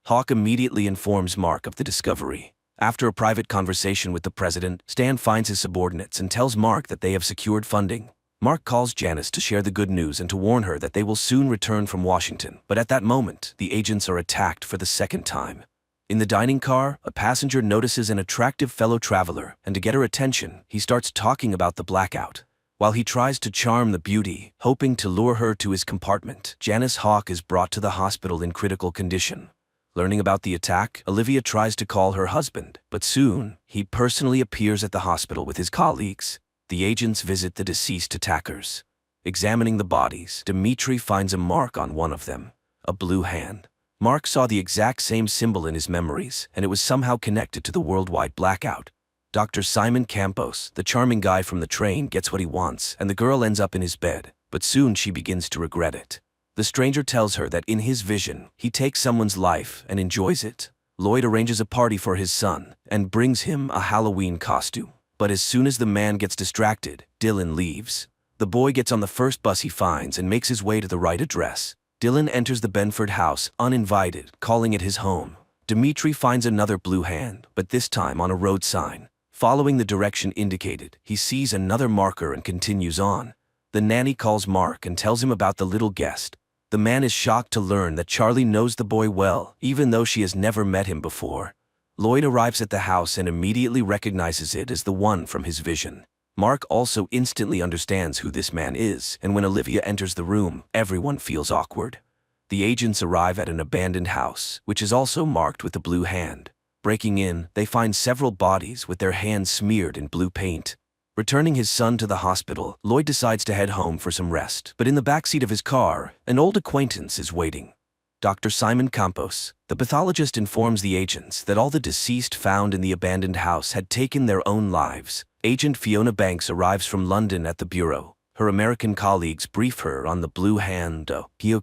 Hawk immediately informs Mark of the discovery. After a private conversation with the president, Stan finds his subordinates and tells Mark that they have secured funding. Mark calls Janice to share the good news and to warn her that they will soon return from Washington, but at that moment, the agents are attacked for the second time. In the dining car, a passenger notices an attractive fellow traveler, and to get her attention, he starts talking about the blackout. While he tries to charm the beauty, hoping to lure her to his compartment, Janice Hawk is brought to the hospital in critical condition. Learning about the attack, Olivia tries to call her husband, but soon, he personally appears at the hospital with his colleagues. The agents visit the deceased attackers. Examining the bodies, Dimitri finds a mark on one of them, a blue hand. Mark saw the exact same symbol in his memories, and it was somehow connected to the worldwide blackout. Dr. Simon Campos, the charming guy from the train, gets what he wants, and the girl ends up in his bed, but soon she begins to regret it. The stranger tells her that in his vision, he takes someone's life and enjoys it. Lloyd arranges a party for his son and brings him a Halloween costume. But as soon as the man gets distracted, Dylan leaves. The boy gets on the first bus he finds and makes his way to the right address. Dylan enters the Benford house uninvited, calling it his home. Dimitri finds another blue hand, but this time on a road sign. Following the direction indicated, he sees another marker and continues on. The nanny calls Mark and tells him about the little guest. The man is shocked to learn that Charlie knows the boy well, even though she has never met him before. Lloyd arrives at the house and immediately recognizes it as the one from his vision. Mark also instantly understands who this man is, and when Olivia enters the room, everyone feels awkward. The agents arrive at an abandoned house, which is also marked with a blue hand. Breaking in, they find several bodies with their hands smeared in blue paint. Returning his son to the hospital, Lloyd decides to head home for some rest, but in the backseat of his car, an old acquaintance is waiting. Dr. Simon Campos, the pathologist, informs the agents that all the deceased found in the abandoned house had taken their own lives. Agent Fiona Banks arrives from London at the bureau. Her American colleagues brief her on the Blue Hand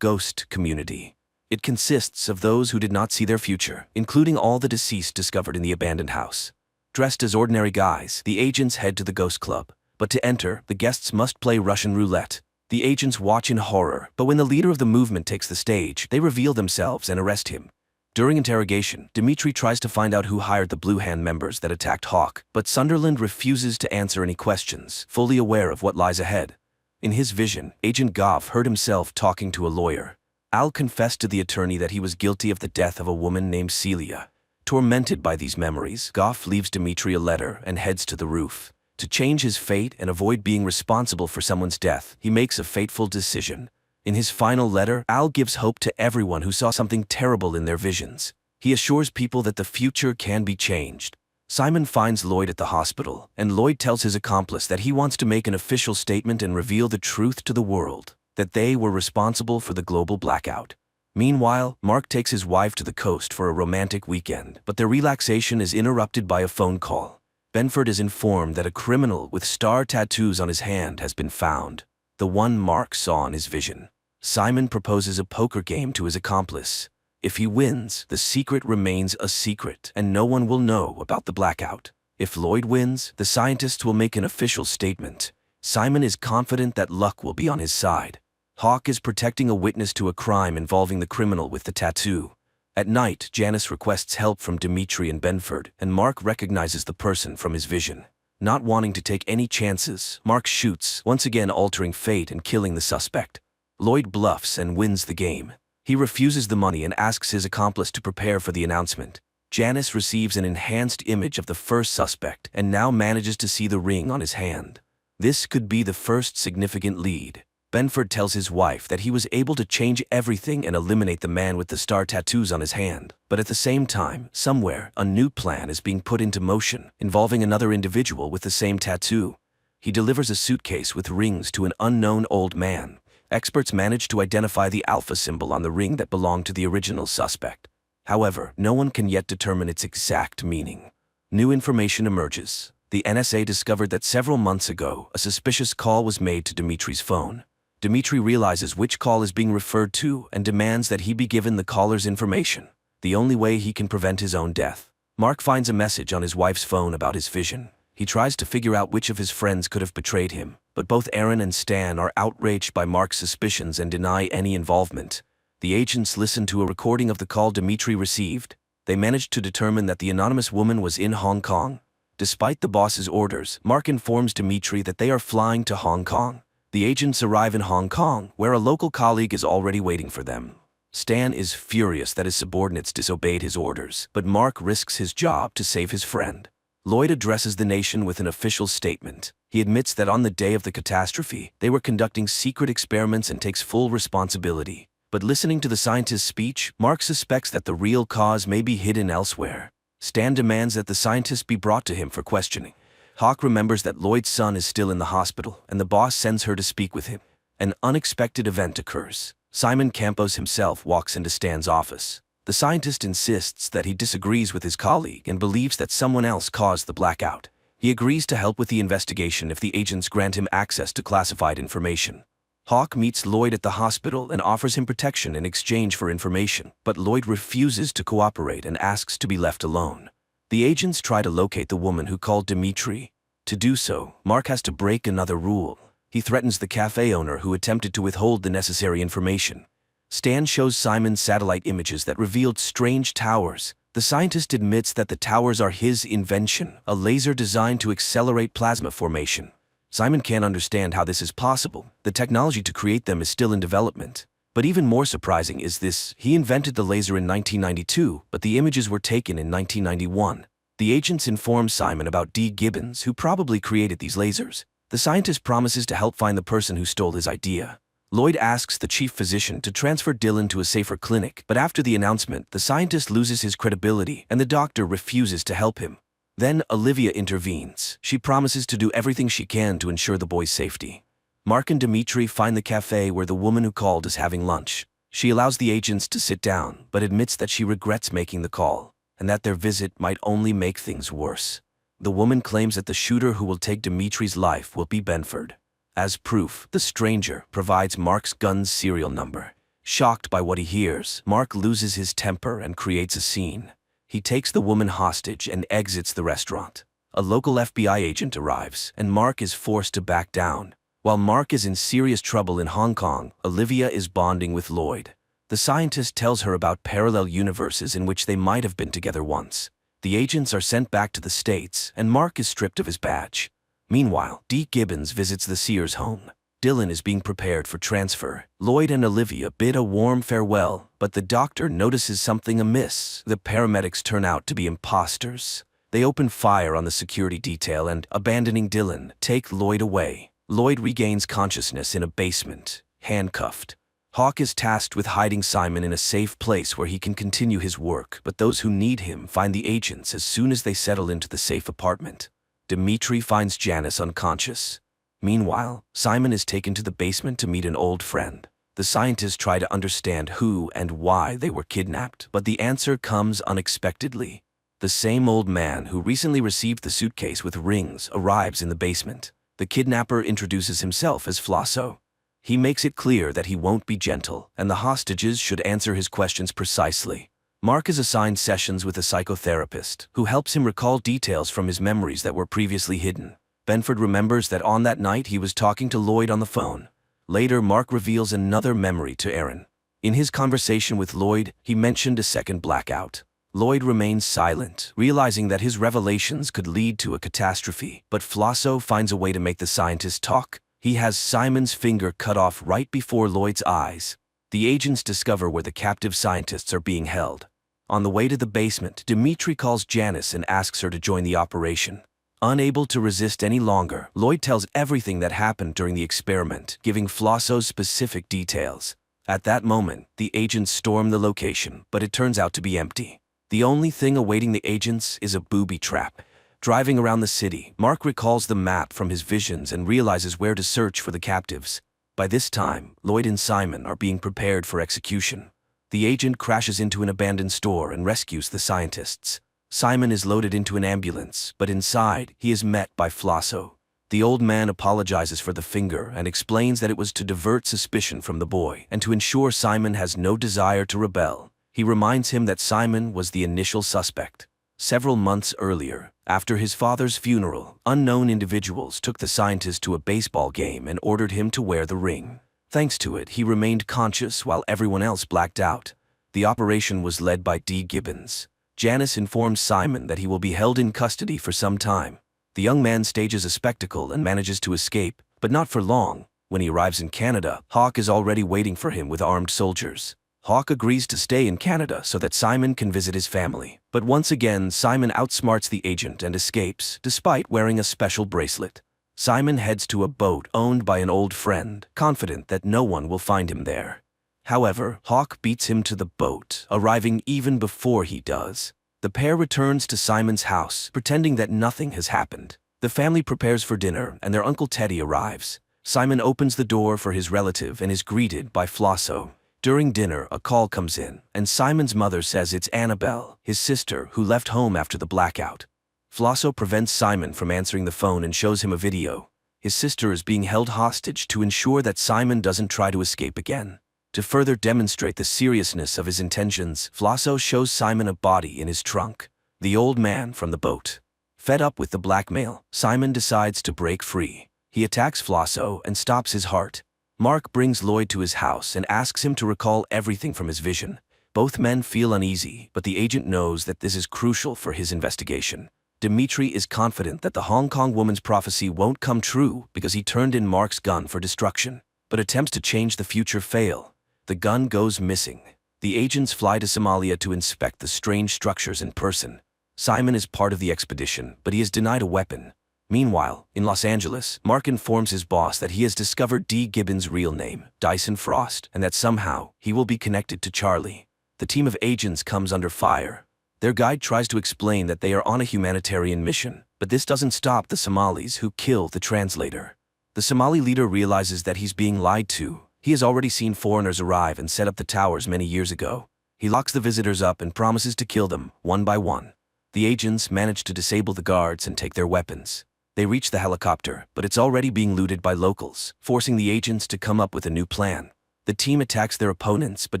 ghost community. It consists of those who did not see their future, including all the deceased discovered in the abandoned house. Dressed as ordinary guys, the agents head to the ghost club. But to enter, the guests must play Russian roulette. The agents watch in horror, but when the leader of the movement takes the stage, they reveal themselves and arrest him. During interrogation, Dimitri tries to find out who hired the Blue Hand members that attacked Hawk, but Sunderland refuses to answer any questions, fully aware of what lies ahead. In his vision, Agent Goff heard himself talking to a lawyer. Al confessed to the attorney that he was guilty of the death of a woman named Celia. Tormented by these memories, Goff leaves Dimitri a letter and heads to the roof. To change his fate and avoid being responsible for someone's death, he makes a fateful decision. In his final letter, Al gives hope to everyone who saw something terrible in their visions. He assures people that the future can be changed. Simon finds Lloyd at the hospital, and Lloyd tells his accomplice that he wants to make an official statement and reveal the truth to the world, that they were responsible for the global blackout. Meanwhile, Mark takes his wife to the coast for a romantic weekend, but their relaxation is interrupted by a phone call. Benford is informed that a criminal with star tattoos on his hand has been found, the one Mark saw in his vision. Simon proposes a poker game to his accomplice. If he wins, the secret remains a secret, and no one will know about the blackout. If Lloyd wins, the scientists will make an official statement. Simon is confident that luck will be on his side. Hawk is protecting a witness to a crime involving the criminal with the tattoo. At night, Janice requests help from Dimitri and Benford, and Mark recognizes the person from his vision. Not wanting to take any chances, Mark shoots, once again altering fate and killing the suspect. Lloyd bluffs and wins the game. He refuses the money and asks his accomplice to prepare for the announcement. Janice receives an enhanced image of the first suspect and now manages to see the ring on his hand. This could be the first significant lead. Benford tells his wife that he was able to change everything and eliminate the man with the star tattoos on his hand. But at the same time, somewhere, a new plan is being put into motion, involving another individual with the same tattoo. He delivers a suitcase with rings to an unknown old man. Experts manage to identify the alpha symbol on the ring that belonged to the original suspect. However, no one can yet determine its exact meaning. New information emerges. The NSA discovered that several months ago, a suspicious call was made to Dimitri's phone. Dimitri realizes which call is being referred to and demands that he be given the caller's information, the only way he can prevent his own death. Mark finds a message on his wife's phone about his vision. He tries to figure out which of his friends could have betrayed him, but both Aaron and Stan are outraged by Mark's suspicions and deny any involvement. The agents listen to a recording of the call Dimitri received. They managed to determine that the anonymous woman was in Hong Kong. Despite the boss's orders, Mark informs Dimitri that they are flying to Hong Kong. The agents arrive in Hong Kong, where a local colleague is already waiting for them. Stan is furious that his subordinates disobeyed his orders, but Mark risks his job to save his friend. Lloyd addresses the nation with an official statement. He admits that on the day of the catastrophe, they were conducting secret experiments and takes full responsibility. But listening to the scientist's speech, Mark suspects that the real cause may be hidden elsewhere. Stan demands that the scientist be brought to him for questioning. Hawk remembers that Lloyd's son is still in the hospital, and the boss sends her to speak with him. An unexpected event occurs. Simon Campos himself walks into Stan's office. The scientist insists that he disagrees with his colleague and believes that someone else caused the blackout. He agrees to help with the investigation if the agents grant him access to classified information. Hawk meets Lloyd at the hospital and offers him protection in exchange for information, but Lloyd refuses to cooperate and asks to be left alone. The agents try to locate the woman who called Dimitri. To do so, Mark has to break another rule. He threatens the cafe owner who attempted to withhold the necessary information. Stan shows Simon satellite images that revealed strange towers. The scientist admits that the towers are his invention, a laser designed to accelerate plasma formation. Simon can't understand how this is possible. The technology to create them is still in development. But even more surprising is this: he invented the laser in 1992, but the images were taken in 1991. The agents inform Simon about D. Gibbons, who probably created these lasers. The scientist promises to help find the person who stole his idea. Lloyd asks the chief physician to transfer Dylan to a safer clinic, but after the announcement, the scientist loses his credibility and the doctor refuses to help him. Then Olivia intervenes. She promises to do everything she can to ensure the boy's safety. Mark and Dimitri find the cafe where the woman who called is having lunch. She allows the agents to sit down, but admits that she regrets making the call, and that their visit might only make things worse. The woman claims that the shooter who will take Dimitri's life will be Benford. As proof, the stranger provides Mark's gun's serial number. Shocked by what he hears, Mark loses his temper and creates a scene. He takes the woman hostage and exits the restaurant. A local FBI agent arrives, and Mark is forced to back down. While Mark is in serious trouble in Hong Kong, Olivia is bonding with Lloyd. The scientist tells her about parallel universes in which they might have been together once. The agents are sent back to the States, and Mark is stripped of his badge. Meanwhile, D. Gibbons visits the Sears home. Dylan is being prepared for transfer. Lloyd and Olivia bid a warm farewell, but the doctor notices something amiss. The paramedics turn out to be imposters. They open fire on the security detail and, abandoning Dylan, take Lloyd away. Lloyd regains consciousness in a basement, handcuffed. Hawk is tasked with hiding Simon in a safe place where he can continue his work, but those who need him find the agents as soon as they settle into the safe apartment. Dimitri finds Janice unconscious. Meanwhile, Simon is taken to the basement to meet an old friend. The scientists try to understand who and why they were kidnapped, but the answer comes unexpectedly. The same old man who recently received the suitcase with rings arrives in the basement. The kidnapper introduces himself as Flosso. He makes it clear that he won't be gentle, and the hostages should answer his questions precisely. Mark is assigned sessions with a psychotherapist, who helps him recall details from his memories that were previously hidden. Benford remembers that on that night he was talking to Lloyd on the phone. Later, Mark reveals another memory to Aaron. In his conversation with Lloyd, he mentioned a second blackout. Lloyd remains silent, realizing that his revelations could lead to a catastrophe, but Flosso finds a way to make the scientist talk. He has Simon's finger cut off right before Lloyd's eyes. The agents discover where the captive scientists are being held. On the way to the basement, Dmitri calls Janice and asks her to join the operation. Unable to resist any longer, Lloyd tells everything that happened during the experiment, giving Flosso's specific details. At that moment, the agents storm the location, but it turns out to be empty. The only thing awaiting the agents is a booby trap. Driving around the city, Mark recalls the map from his visions and realizes where to search for the captives. By this time, Lloyd and Simon are being prepared for execution. The agent crashes into an abandoned store and rescues the scientists. Simon is loaded into an ambulance, but inside, he is met by Flosso. The old man apologizes for the finger and explains that it was to divert suspicion from the boy and to ensure Simon has no desire to rebel. He reminds him that Simon was the initial suspect. Several months earlier, after his father's funeral, unknown individuals took the scientist to a baseball game and ordered him to wear the ring. Thanks to it, he remained conscious while everyone else blacked out. The operation was led by D. Gibbons. Janice informs Simon that he will be held in custody for some time. The young man stages a spectacle and manages to escape, but not for long. When he arrives in Canada, Hawk is already waiting for him with armed soldiers. Hawk agrees to stay in Canada so that Simon can visit his family. But once again, Simon outsmarts the agent and escapes, despite wearing a special bracelet. Simon heads to a boat owned by an old friend, confident that no one will find him there. However, Hawk beats him to the boat, arriving even before he does. The pair returns to Simon's house, pretending that nothing has happened. The family prepares for dinner, and their Uncle Teddy arrives. Simon opens the door for his relative and is greeted by Flosso. During dinner, a call comes in, and Simon's mother says it's Annabelle, his sister, who left home after the blackout. Flosso prevents Simon from answering the phone and shows him a video. His sister is being held hostage to ensure that Simon doesn't try to escape again. To further demonstrate the seriousness of his intentions, Flosso shows Simon a body in his trunk. The old man from the boat. Fed up with the blackmail, Simon decides to break free. He attacks Flosso and stops his heart. Mark brings Lloyd to his house and asks him to recall everything from his vision. Both men feel uneasy, but the agent knows that this is crucial for his investigation. Dmitri is confident that the Hong Kong woman's prophecy won't come true because he turned in Mark's gun for destruction. But attempts to change the future fail. The gun goes missing. The agents fly to Somalia to inspect the strange structures in person. Simon is part of the expedition, but he is denied a weapon. Meanwhile, in Los Angeles, Mark informs his boss that he has discovered D. Gibbons' real name, Dyson Frost, and that somehow he will be connected to Charlie. The team of agents comes under fire. Their guide tries to explain that they are on a humanitarian mission, but this doesn't stop the Somalis who kill the translator. The Somali leader realizes that he's being lied to. He has already seen foreigners arrive and set up the towers many years ago. He locks the visitors up and promises to kill them, one by one. The agents manage to disable the guards and take their weapons. They reach the helicopter, but it's already being looted by locals, forcing the agents to come up with a new plan. The team attacks their opponents but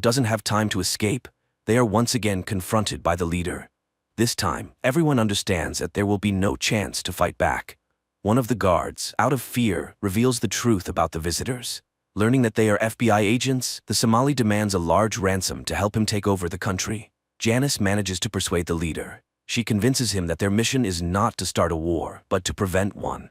doesn't have time to escape. They are once again confronted by the leader. This time, everyone understands that there will be no chance to fight back. One of the guards, out of fear, reveals the truth about the visitors. Learning that they are FBI agents, the Somali demands a large ransom to help him take over the country. Janice manages to persuade the leader. She convinces him that their mission is not to start a war, but to prevent one.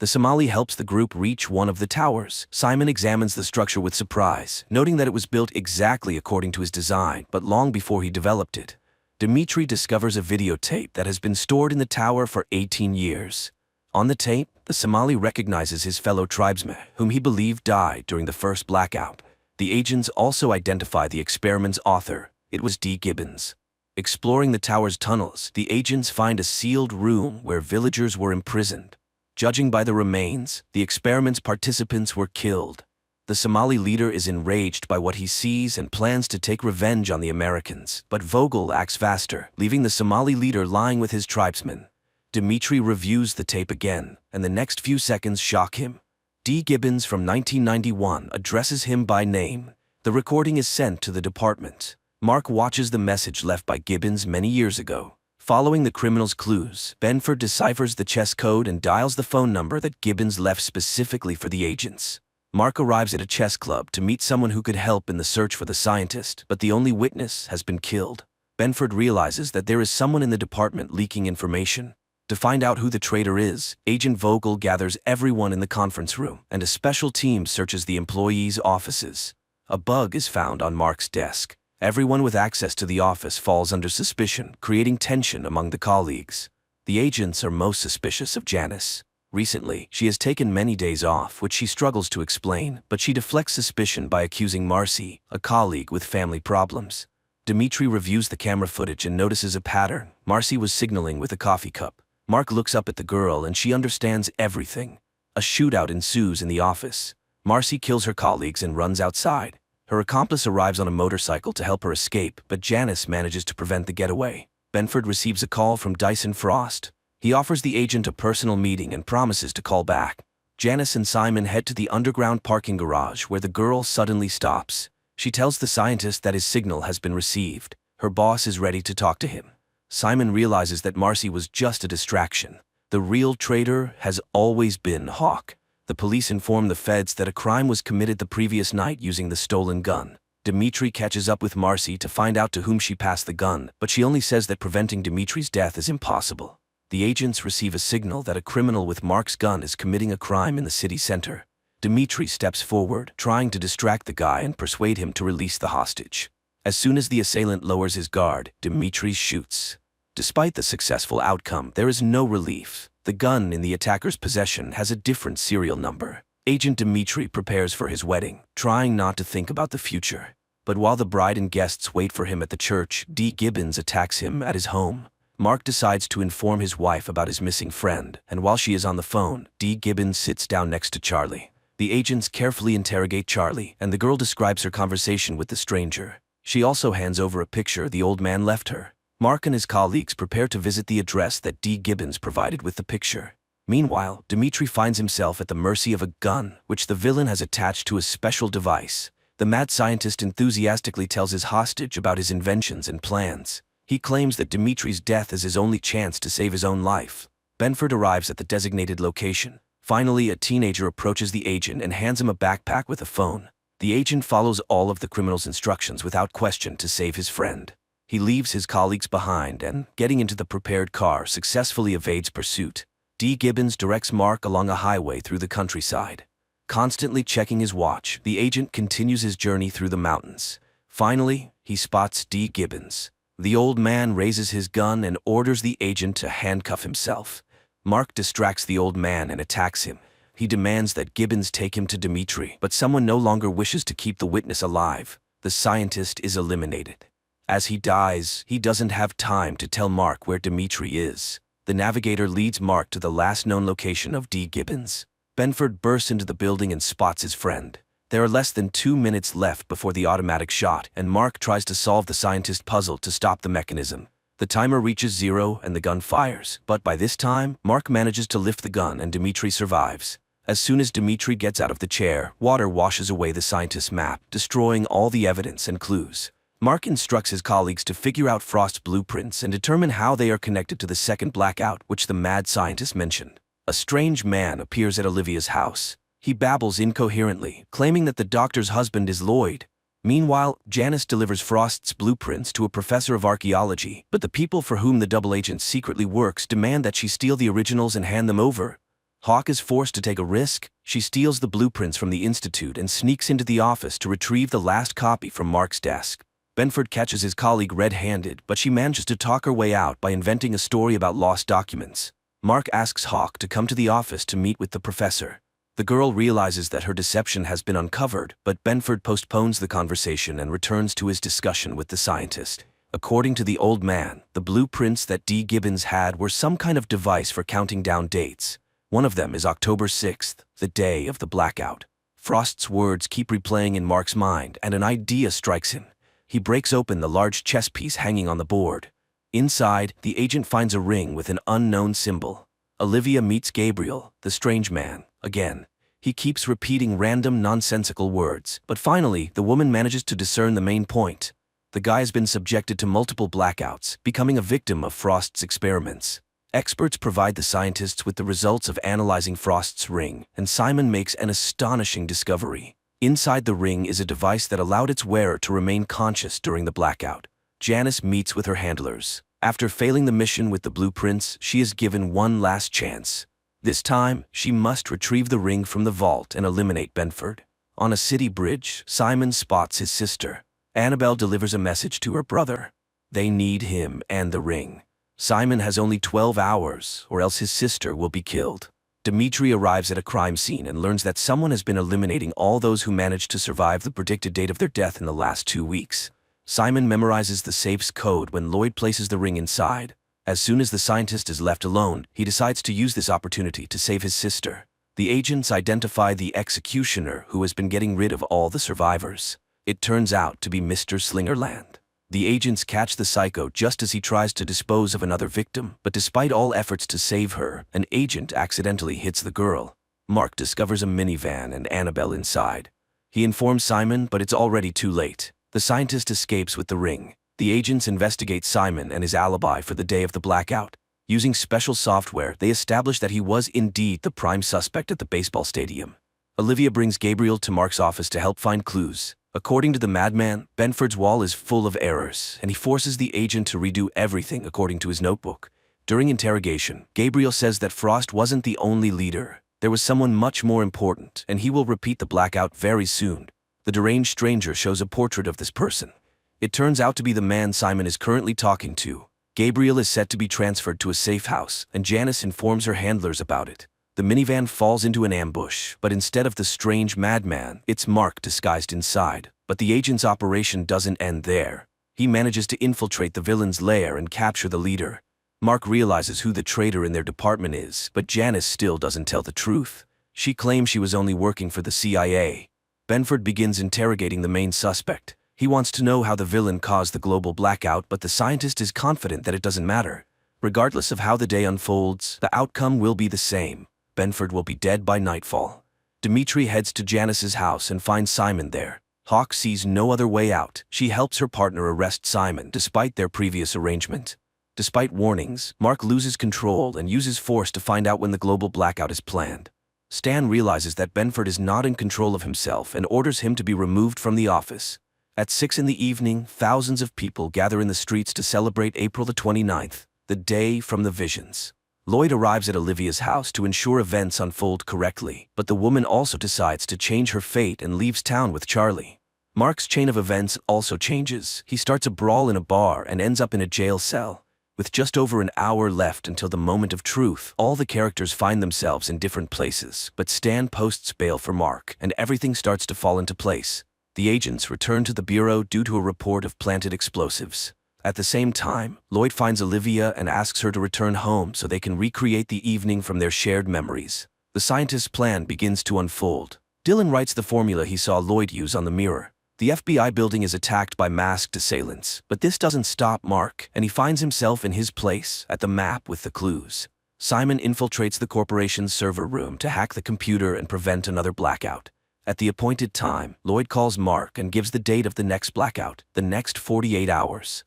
The Somali helps the group reach one of the towers. Simon examines the structure with surprise, noting that it was built exactly according to his design, but long before he developed it. Dmitri discovers a videotape that has been stored in the tower for 18 years. On the tape, the Somali recognizes his fellow tribesman, whom he believed died during the first blackout. The agents also identify the experiment's author. It was D. Gibbons. Exploring the tower's tunnels, the agents find a sealed room where villagers were imprisoned. Judging by the remains, the experiment's participants were killed. The Somali leader is enraged by what he sees and plans to take revenge on the Americans, but Vogel acts faster, leaving the Somali leader lying with his tribesmen. Dmitri reviews the tape again, and the next few seconds shock him. D. Gibbons from 1991 addresses him by name. The recording is sent to the department. Mark watches the message left by Gibbons many years ago. Following the criminal's clues, Benford deciphers the chess code and dials the phone number that Gibbons left specifically for the agents. Mark arrives at a chess club to meet someone who could help in the search for the scientist, but the only witness has been killed. Benford realizes that there is someone in the department leaking information. To find out who the traitor is, Agent Vogel gathers everyone in the conference room, and a special team searches the employees' offices. A bug is found on Mark's desk. Everyone with access to the office falls under suspicion, creating tension among the colleagues. The agents are most suspicious of Janice. Recently, she has taken many days off, which she struggles to explain, but she deflects suspicion by accusing Marcy, a colleague with family problems. Dimitri reviews the camera footage and notices a pattern. Marcy was signaling with a coffee cup. Mark looks up at the girl and she understands everything. A shootout ensues in the office. Marcy kills her colleagues and runs outside. Her accomplice arrives on a motorcycle to help her escape, but Janice manages to prevent the getaway. Benford receives a call from Dyson Frost. He offers the agent a personal meeting and promises to call back. Janice and Simon head to the underground parking garage where the girl suddenly stops. She tells the scientist that his signal has been received. Her boss is ready to talk to him. Simon realizes that Marcy was just a distraction. The real traitor has always been Hawk. The police inform the feds that a crime was committed the previous night using the stolen gun. Dimitri catches up with Marcy to find out to whom she passed the gun, but she only says that preventing Dimitri's death is impossible. The agents receive a signal that a criminal with Mark's gun is committing a crime in the city center. Dimitri steps forward, trying to distract the guy and persuade him to release the hostage. As soon as the assailant lowers his guard, Dimitri shoots. Despite the successful outcome, there is no relief. The gun in the attacker's possession has a different serial number. Agent Dimitri prepares for his wedding, trying not to think about the future. But while the bride and guests wait for him at the church, Dee Gibbons attacks him at his home. Mark decides to inform his wife about his missing friend, and while she is on the phone, Dee Gibbons sits down next to Charlie. The agents carefully interrogate Charlie, and the girl describes her conversation with the stranger. She also hands over a picture the old man left her. Mark and his colleagues prepare to visit the address that Dee Gibbons provided with the picture. Meanwhile, Dimitri finds himself at the mercy of a gun, which the villain has attached to a special device. The mad scientist enthusiastically tells his hostage about his inventions and plans. He claims that Dimitri's death is his only chance to save his own life. Benford arrives at the designated location. Finally, a teenager approaches the agent and hands him a backpack with a phone. The agent follows all of the criminal's instructions without question to save his friend. He leaves his colleagues behind and, getting into the prepared car, successfully evades pursuit. Dee Gibbons directs Mark along a highway through the countryside. Constantly checking his watch, the agent continues his journey through the mountains. Finally, he spots Dee Gibbons. The old man raises his gun and orders the agent to handcuff himself. Mark distracts the old man and attacks him. He demands that Gibbons take him to Dimitri, but someone no longer wishes to keep the witness alive. The scientist is eliminated. As he dies, he doesn't have time to tell Mark where Dimitri is. The navigator leads Mark to the last known location of Dee Gibbons. Benford bursts into the building and spots his friend. There are less than 2 minutes left before the automatic shot, and Mark tries to solve the scientist puzzle to stop the mechanism. The timer reaches 0 and the gun fires, but by this time, Mark manages to lift the gun and Dimitri survives. As soon as Dimitri gets out of the chair, water washes away the scientist's map, destroying all the evidence and clues. Mark instructs his colleagues to figure out Frost's blueprints and determine how they are connected to the second blackout, which the mad scientist mentioned. A strange man appears at Olivia's house. He babbles incoherently, claiming that the doctor's husband is Lloyd. Meanwhile, Janice delivers Frost's blueprints to a professor of archaeology, but the people for whom the double agent secretly works demand that she steal the originals and hand them over. Hawk is forced to take a risk. She steals the blueprints from the institute and sneaks into the office to retrieve the last copy from Mark's desk. Benford catches his colleague red-handed, but she manages to talk her way out by inventing a story about lost documents. Mark asks Hawk to come to the office to meet with the professor. The girl realizes that her deception has been uncovered, but Benford postpones the conversation and returns to his discussion with the scientist. According to the old man, the blueprints that Dee Gibbons had were some kind of device for counting down dates. One of them is October 6th, the day of the blackout. Frost's words keep replaying in Mark's mind, and an idea strikes him. He breaks open the large chess piece hanging on the board. Inside, the agent finds a ring with an unknown symbol. Olivia meets Gabriel, the strange man, again. He keeps repeating random nonsensical words, but finally, the woman manages to discern the main point. The guy has been subjected to multiple blackouts, becoming a victim of Frost's experiments. Experts provide the scientists with the results of analyzing Frost's ring, and Simon makes an astonishing discovery. Inside the ring is a device that allowed its wearer to remain conscious during the blackout. Janice meets with her handlers. After failing the mission with the blueprints, she is given one last chance. This time, she must retrieve the ring from the vault and eliminate Benford. On a city bridge, Simon spots his sister. Annabelle delivers a message to her brother. They need him and the ring. Simon has only 12 hours, or else his sister will be killed. Dimitri arrives at a crime scene and learns that someone has been eliminating all those who managed to survive the predicted date of their death in the last 2 weeks. Simon memorizes the safe's code when Lloyd places the ring inside. As soon as the scientist is left alone, he decides to use this opportunity to save his sister. The agents identify the executioner who has been getting rid of all the survivors. It turns out to be Mr. Slingerland. The agents catch the psycho just as he tries to dispose of another victim, but despite all efforts to save her, an agent accidentally hits the girl. Mark discovers a minivan and Annabelle inside. He informs Simon, but it's already too late. The scientist escapes with the ring. The agents investigate Simon and his alibi for the day of the blackout. Using special software, they establish that he was indeed the prime suspect at the baseball stadium. Olivia brings Gabriel to Mark's office to help find clues. According to the madman, Benford's wall is full of errors, and he forces the agent to redo everything according to his notebook. During interrogation, Gabriel says that Frost wasn't the only leader. There was someone much more important, and he will repeat the blackout very soon. The deranged stranger shows a portrait of this person. It turns out to be the man Simon is currently talking to. Gabriel is set to be transferred to a safe house, and Janice informs her handlers about it. The minivan falls into an ambush, but instead of the strange madman, it's Mark disguised inside. But the agent's operation doesn't end there. He manages to infiltrate the villain's lair and capture the leader. Mark realizes who the traitor in their department is, but Janice still doesn't tell the truth. She claims she was only working for the CIA. Benford begins interrogating the main suspect. He wants to know how the villain caused the global blackout, but the scientist is confident that it doesn't matter. Regardless of how the day unfolds, the outcome will be the same. Benford will be dead by nightfall. Dimitri heads to Janice's house and finds Simon there. Hawk sees no other way out. She helps her partner arrest Simon, despite their previous arrangement. Despite warnings, Mark loses control and uses force to find out when the global blackout is planned. Stan realizes that Benford is not in control of himself and orders him to be removed from the office. At 6 in the evening, thousands of people gather in the streets to celebrate April the 29th, the day from the visions. Lloyd arrives at Olivia's house to ensure events unfold correctly, but the woman also decides to change her fate and leaves town with Charlie. Mark's chain of events also changes. He starts a brawl in a bar and ends up in a jail cell. With just over an hour left until the moment of truth, all the characters find themselves in different places, but Stan posts bail for Mark, and everything starts to fall into place. The agents return to the bureau due to a report of planted explosives. At the same time, Lloyd finds Olivia and asks her to return home so they can recreate the evening from their shared memories. The scientist's plan begins to unfold. Dylan writes the formula he saw Lloyd use on the mirror. The FBI building is attacked by masked assailants, but this doesn't stop Mark, and he finds himself in his place at the map with the clues. Simon infiltrates the corporation's server room to hack the computer and prevent another blackout. At the appointed time, Lloyd calls Mark and gives the date of the next blackout, the next 48 hours.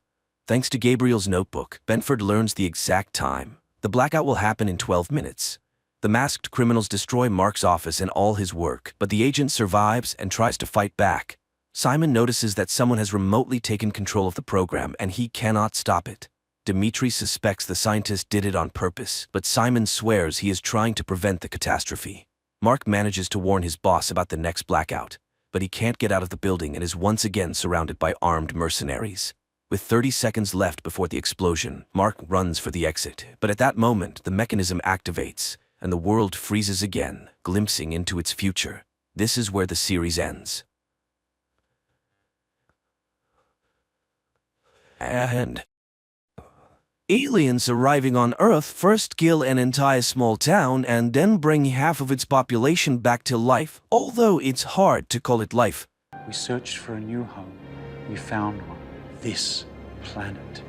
Thanks to Gabriel's notebook, Benford learns the exact time. The blackout will happen in 12 minutes. The masked criminals destroy Mark's office and all his work, but the agent survives and tries to fight back. Simon notices that someone has remotely taken control of the program and he cannot stop it. Dimitri suspects the scientist did it on purpose, but Simon swears he is trying to prevent the catastrophe. Mark manages to warn his boss about the next blackout, but he can't get out of the building and is once again surrounded by armed mercenaries. With 30 seconds left before the explosion, Mark runs for the exit, but at that moment the mechanism activates, and the world freezes again, glimpsing into its future. This is where the series ends. And aliens arriving on Earth first kill an entire small town and then bring half of its population back to life, although it's hard to call it life. We searched for a new home. We found one. This planet.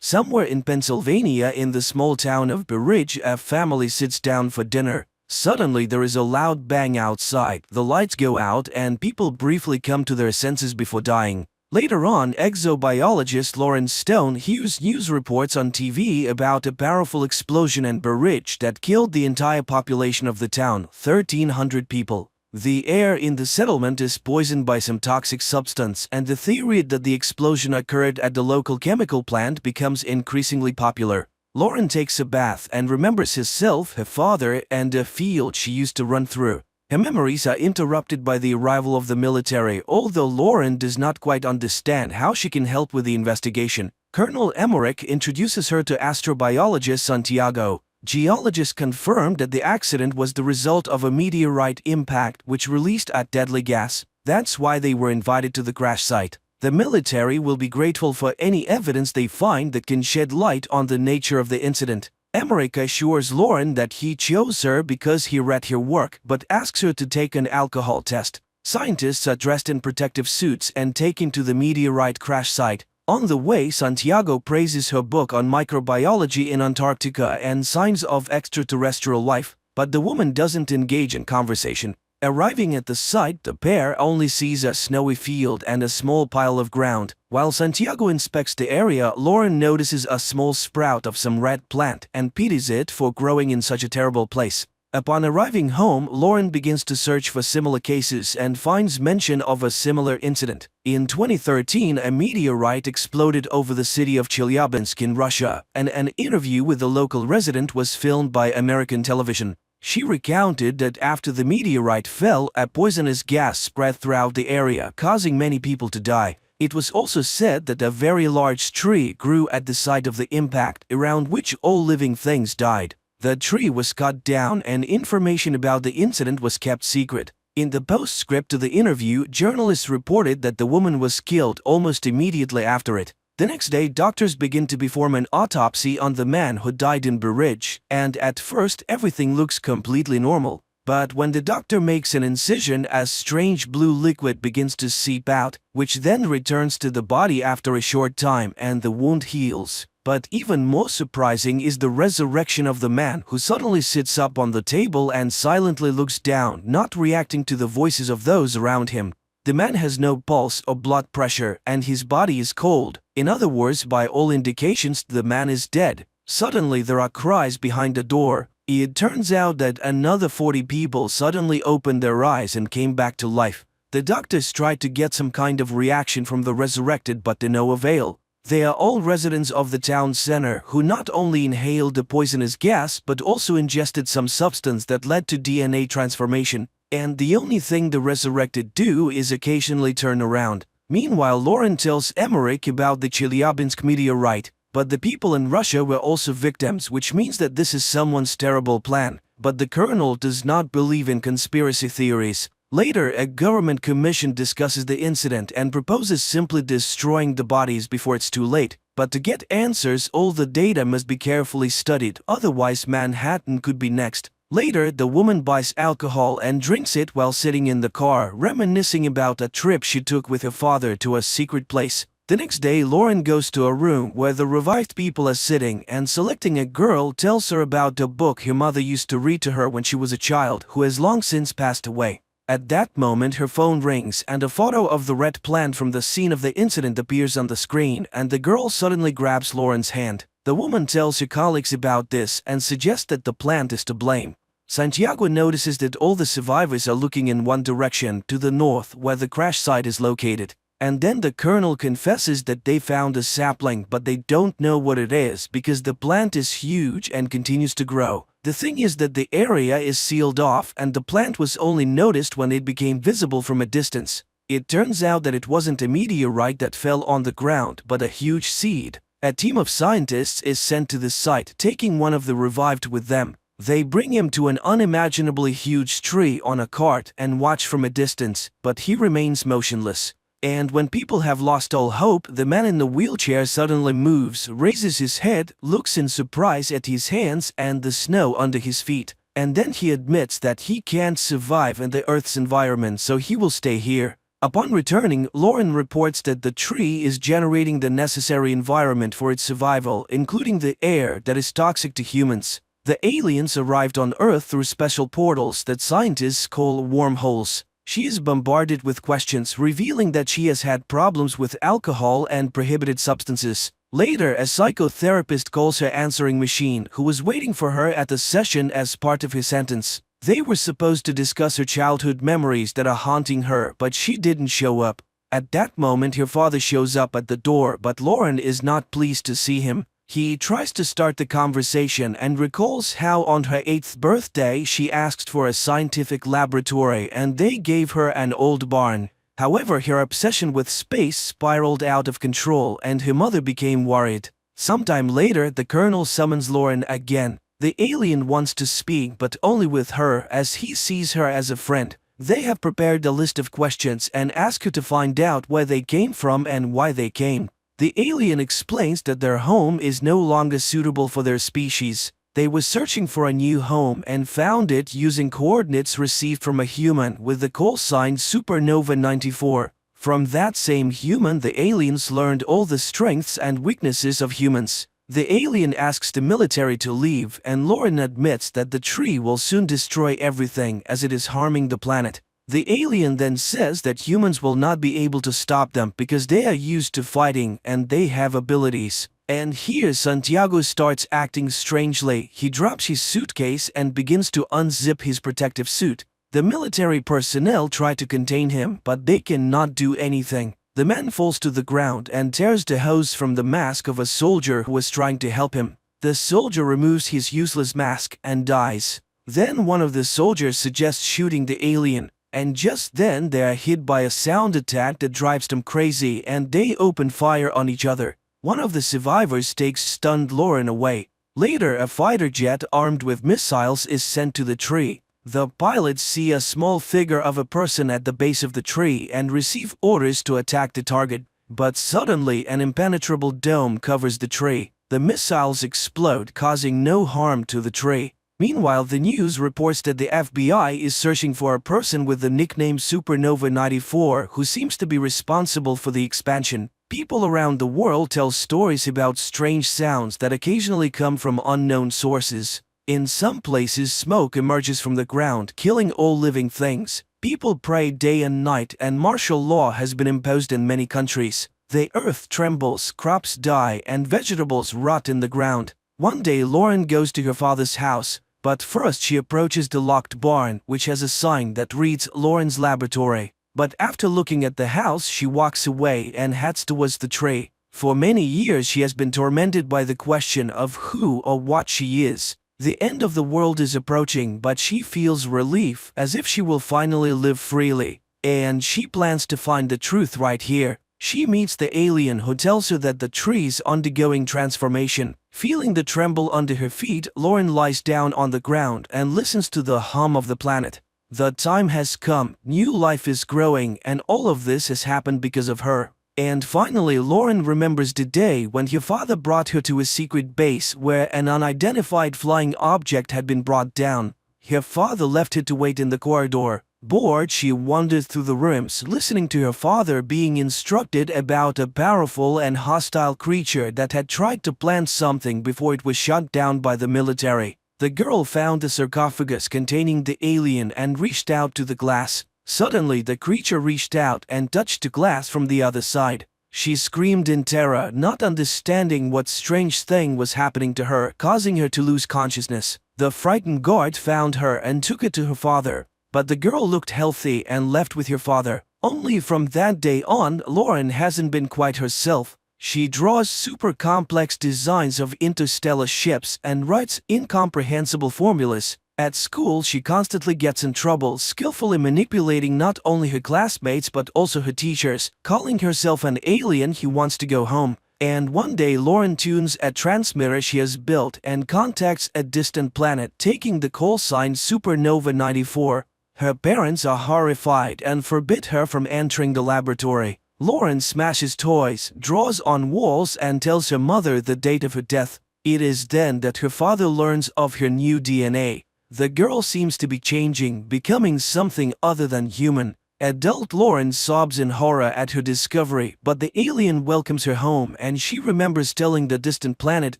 Somewhere in Pennsylvania, in the small town of Berridge, a family sits down for dinner. Suddenly there is a loud bang outside, the lights go out, and people briefly come to their senses before dying. Later on, exobiologist Lawrence Stone hears news reports on TV about a powerful explosion in Berridge that killed the entire population of the town, 1,300 people. The air in the settlement is poisoned by some toxic substance, and the theory that the explosion occurred at the local chemical plant becomes increasingly popular. Lauren takes a bath and remembers herself, her father, and a field she used to run through. Her memories are interrupted by the arrival of the military. Although Lauren does not quite understand how she can help with the investigation, Colonel Emmerich introduces her to astrobiologist Santiago. Geologists confirmed that the accident was the result of a meteorite impact which released a deadly gas. That's why they were invited to the crash site. The military will be grateful for any evidence they find that can shed light on the nature of the incident. Emmerich assures Lauren that he chose her because he read her work, but asks her to take an alcohol test. Scientists are dressed in protective suits and taken to the meteorite crash site. On the way, Santiago praises her book on microbiology in Antarctica and signs of extraterrestrial life, but the woman doesn't engage in conversation. Arriving at the site, the pair only sees a snowy field and a small pile of ground. While Santiago inspects the area, Lauren notices a small sprout of some red plant and pities it for growing in such a terrible place. Upon arriving home, Lauren begins to search for similar cases and finds mention of a similar incident. In 2013, a meteorite exploded over the city of Chelyabinsk in Russia, and an interview with the local resident was filmed by American television. She recounted that after the meteorite fell, a poisonous gas spread throughout the area, causing many people to die. It was also said that a very large tree grew at the site of the impact, around which all living things died. The tree was cut down and information about the incident was kept secret. In the postscript to the interview, journalists reported that the woman was killed almost immediately after it. The next day, doctors begin to perform an autopsy on the man who died in Burridge, and at first everything looks completely normal. But when the doctor makes an incision, a strange blue liquid begins to seep out, which then returns to the body after a short time and the wound heals. But even more surprising is the resurrection of the man who suddenly sits up on the table and silently looks down, not reacting to the voices of those around him. The man has no pulse or blood pressure and his body is cold. In other words, by all indications, the man is dead. Suddenly there are cries behind the door. It turns out that another 40 people suddenly opened their eyes and came back to life. The doctors tried to get some kind of reaction from the resurrected, but to no avail. They are all residents of the town center who not only inhaled the poisonous gas but also ingested some substance that led to DNA transformation, and the only thing the resurrected do is occasionally turn around. Meanwhile, Lauren tells Emmerich about the Chelyabinsk meteorite, but the people in Russia were also victims, which means that this is someone's terrible plan. But the colonel does not believe in conspiracy theories. Later, a government commission discusses the incident and proposes simply destroying the bodies before it's too late. But to get answers, all the data must be carefully studied, otherwise Manhattan could be next. Later, the woman buys alcohol and drinks it while sitting in the car, reminiscing about a trip she took with her father to a secret place. The next day, Lauren goes to a room where the revived people are sitting and, selecting a girl, tells her about a book her mother used to read to her when she was a child, who has long since passed away. At that moment, her phone rings and a photo of the red plant from the scene of the incident appears on the screen, and the girl suddenly grabs Lauren's hand. The woman tells her colleagues about this and suggests that the plant is to blame. Santiago notices that all the survivors are looking in one direction, to the north, where the crash site is located. And then the colonel confesses that they found a sapling, but they don't know what it is because the plant is huge and continues to grow. The thing is that the area is sealed off and the plant was only noticed when it became visible from a distance. It turns out that it wasn't a meteorite that fell on the ground, but a huge seed. A team of scientists is sent to the site, taking one of the revived with them. They bring him to an unimaginably huge tree on a cart and watch from a distance, but he remains motionless. And when people have lost all hope, the man in the wheelchair suddenly moves, raises his head, looks in surprise at his hands and the snow under his feet, and then he admits that he can't survive in the Earth's environment, so he will stay here. Upon returning, Lauren reports that the tree is generating the necessary environment for its survival, including the air that is toxic to humans. The aliens arrived on Earth through special portals that scientists call wormholes. She is bombarded with questions, revealing that she has had problems with alcohol and prohibited substances. Later, a psychotherapist calls her answering machine, who was waiting for her at the session as part of his sentence. They were supposed to discuss her childhood memories that are haunting her, but she didn't show up. At that moment, her father shows up at the door, but Lauren is not pleased to see him. He tries to start the conversation and recalls how on her 8th birthday she asked for a scientific laboratory and they gave her an old barn. However, her obsession with space spiraled out of control and her mother became worried. Sometime later, the Colonel summons Lauren again. The alien wants to speak, but only with her as he sees her as a friend. They have prepared a list of questions and ask her to find out where they came from and why they came. The alien explains that their home is no longer suitable for their species. They were searching for a new home and found it using coordinates received from a human with the call sign Supernova 94. From that same human, the aliens learned all the strengths and weaknesses of humans. The alien asks the military to leave, and Lauren admits that the tree will soon destroy everything as it is harming the planet. The alien then says that humans will not be able to stop them because they are used to fighting and they have abilities. And here Santiago starts acting strangely. He drops his suitcase and begins to unzip his protective suit. The military personnel try to contain him, but they cannot do anything. The man falls to the ground and tears the hose from the mask of a soldier who was trying to help him. The soldier removes his useless mask and dies. Then one of the soldiers suggests shooting the alien, and just then they are hit by a sound attack that drives them crazy and they open fire on each other. One of the survivors takes stunned Lauren away. Later, a fighter jet armed with missiles is sent to the tree. The pilots see a small figure of a person at the base of the tree and receive orders to attack the target. But suddenly an impenetrable dome covers the tree. The missiles explode, causing no harm to the tree. Meanwhile, the news reports that the FBI is searching for a person with the nickname Supernova 94 who seems to be responsible for the expansion. People around the world tell stories about strange sounds that occasionally come from unknown sources. In some places, smoke emerges from the ground, killing all living things. People pray day and night, and martial law has been imposed in many countries. The earth trembles, crops die, and vegetables rot in the ground. One day, Lauren goes to her father's house, but first she approaches the locked barn, which has a sign that reads Lauren's laboratory. But after looking at the house, she walks away and heads towards the tree. For many years, she has been tormented by the question of who or what she is. The end of the world is approaching, but she feels relief, as if she will finally live freely. And she plans to find the truth right here. She meets the alien who tells her that the tree is undergoing transformation. Feeling the tremble under her feet, Lauren lies down on the ground and listens to the hum of the planet. The time has come, new life is growing, and all of this has happened because of her. And finally, Lauren remembers the day when her father brought her to a secret base where an unidentified flying object had been brought down. Her father left her to wait in the corridor. Bored, she wandered through the rooms, listening to her father being instructed about a powerful and hostile creature that had tried to plant something before it was shot down by the military. The girl found the sarcophagus containing the alien and reached out to the glass. Suddenly, the creature reached out and touched the glass from the other side. She screamed in terror, not understanding what strange thing was happening to her, causing her to lose consciousness. The frightened guard found her and took her to her father. But the girl looked healthy and left with her father. Only from that day on, Lauren hasn't been quite herself. She draws super complex designs of interstellar ships and writes incomprehensible formulas. At school, she constantly gets in trouble, skillfully manipulating not only her classmates but also her teachers, calling herself an alien who wants to go home. And one day, Lauren tunes a transmitter she has built and contacts a distant planet, taking the call sign Supernova 94. Her parents are horrified and forbid her from entering the laboratory. Lauren smashes toys, draws on walls, and tells her mother the date of her death. It is then that her father learns of her new DNA. The girl seems to be changing, becoming something other than human. Adult Lauren sobs in horror at her discovery, but the alien welcomes her home and she remembers telling the distant planet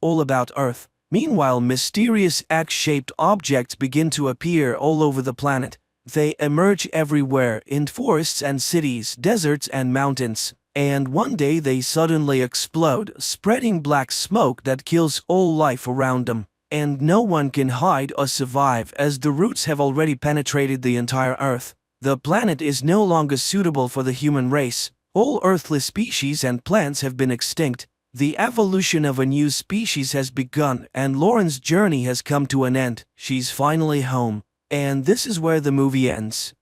all about Earth. Meanwhile, mysterious egg-shaped objects begin to appear all over the planet. They emerge everywhere, in forests and cities, deserts and mountains. And one day they suddenly explode, spreading black smoke that kills all life around them. And no one can hide or survive as the roots have already penetrated the entire Earth. The planet is no longer suitable for the human race. All earthly species and plants have been extinct. The evolution of a new species has begun, and Lauren's journey has come to an end. She's finally home, and this is where the movie ends.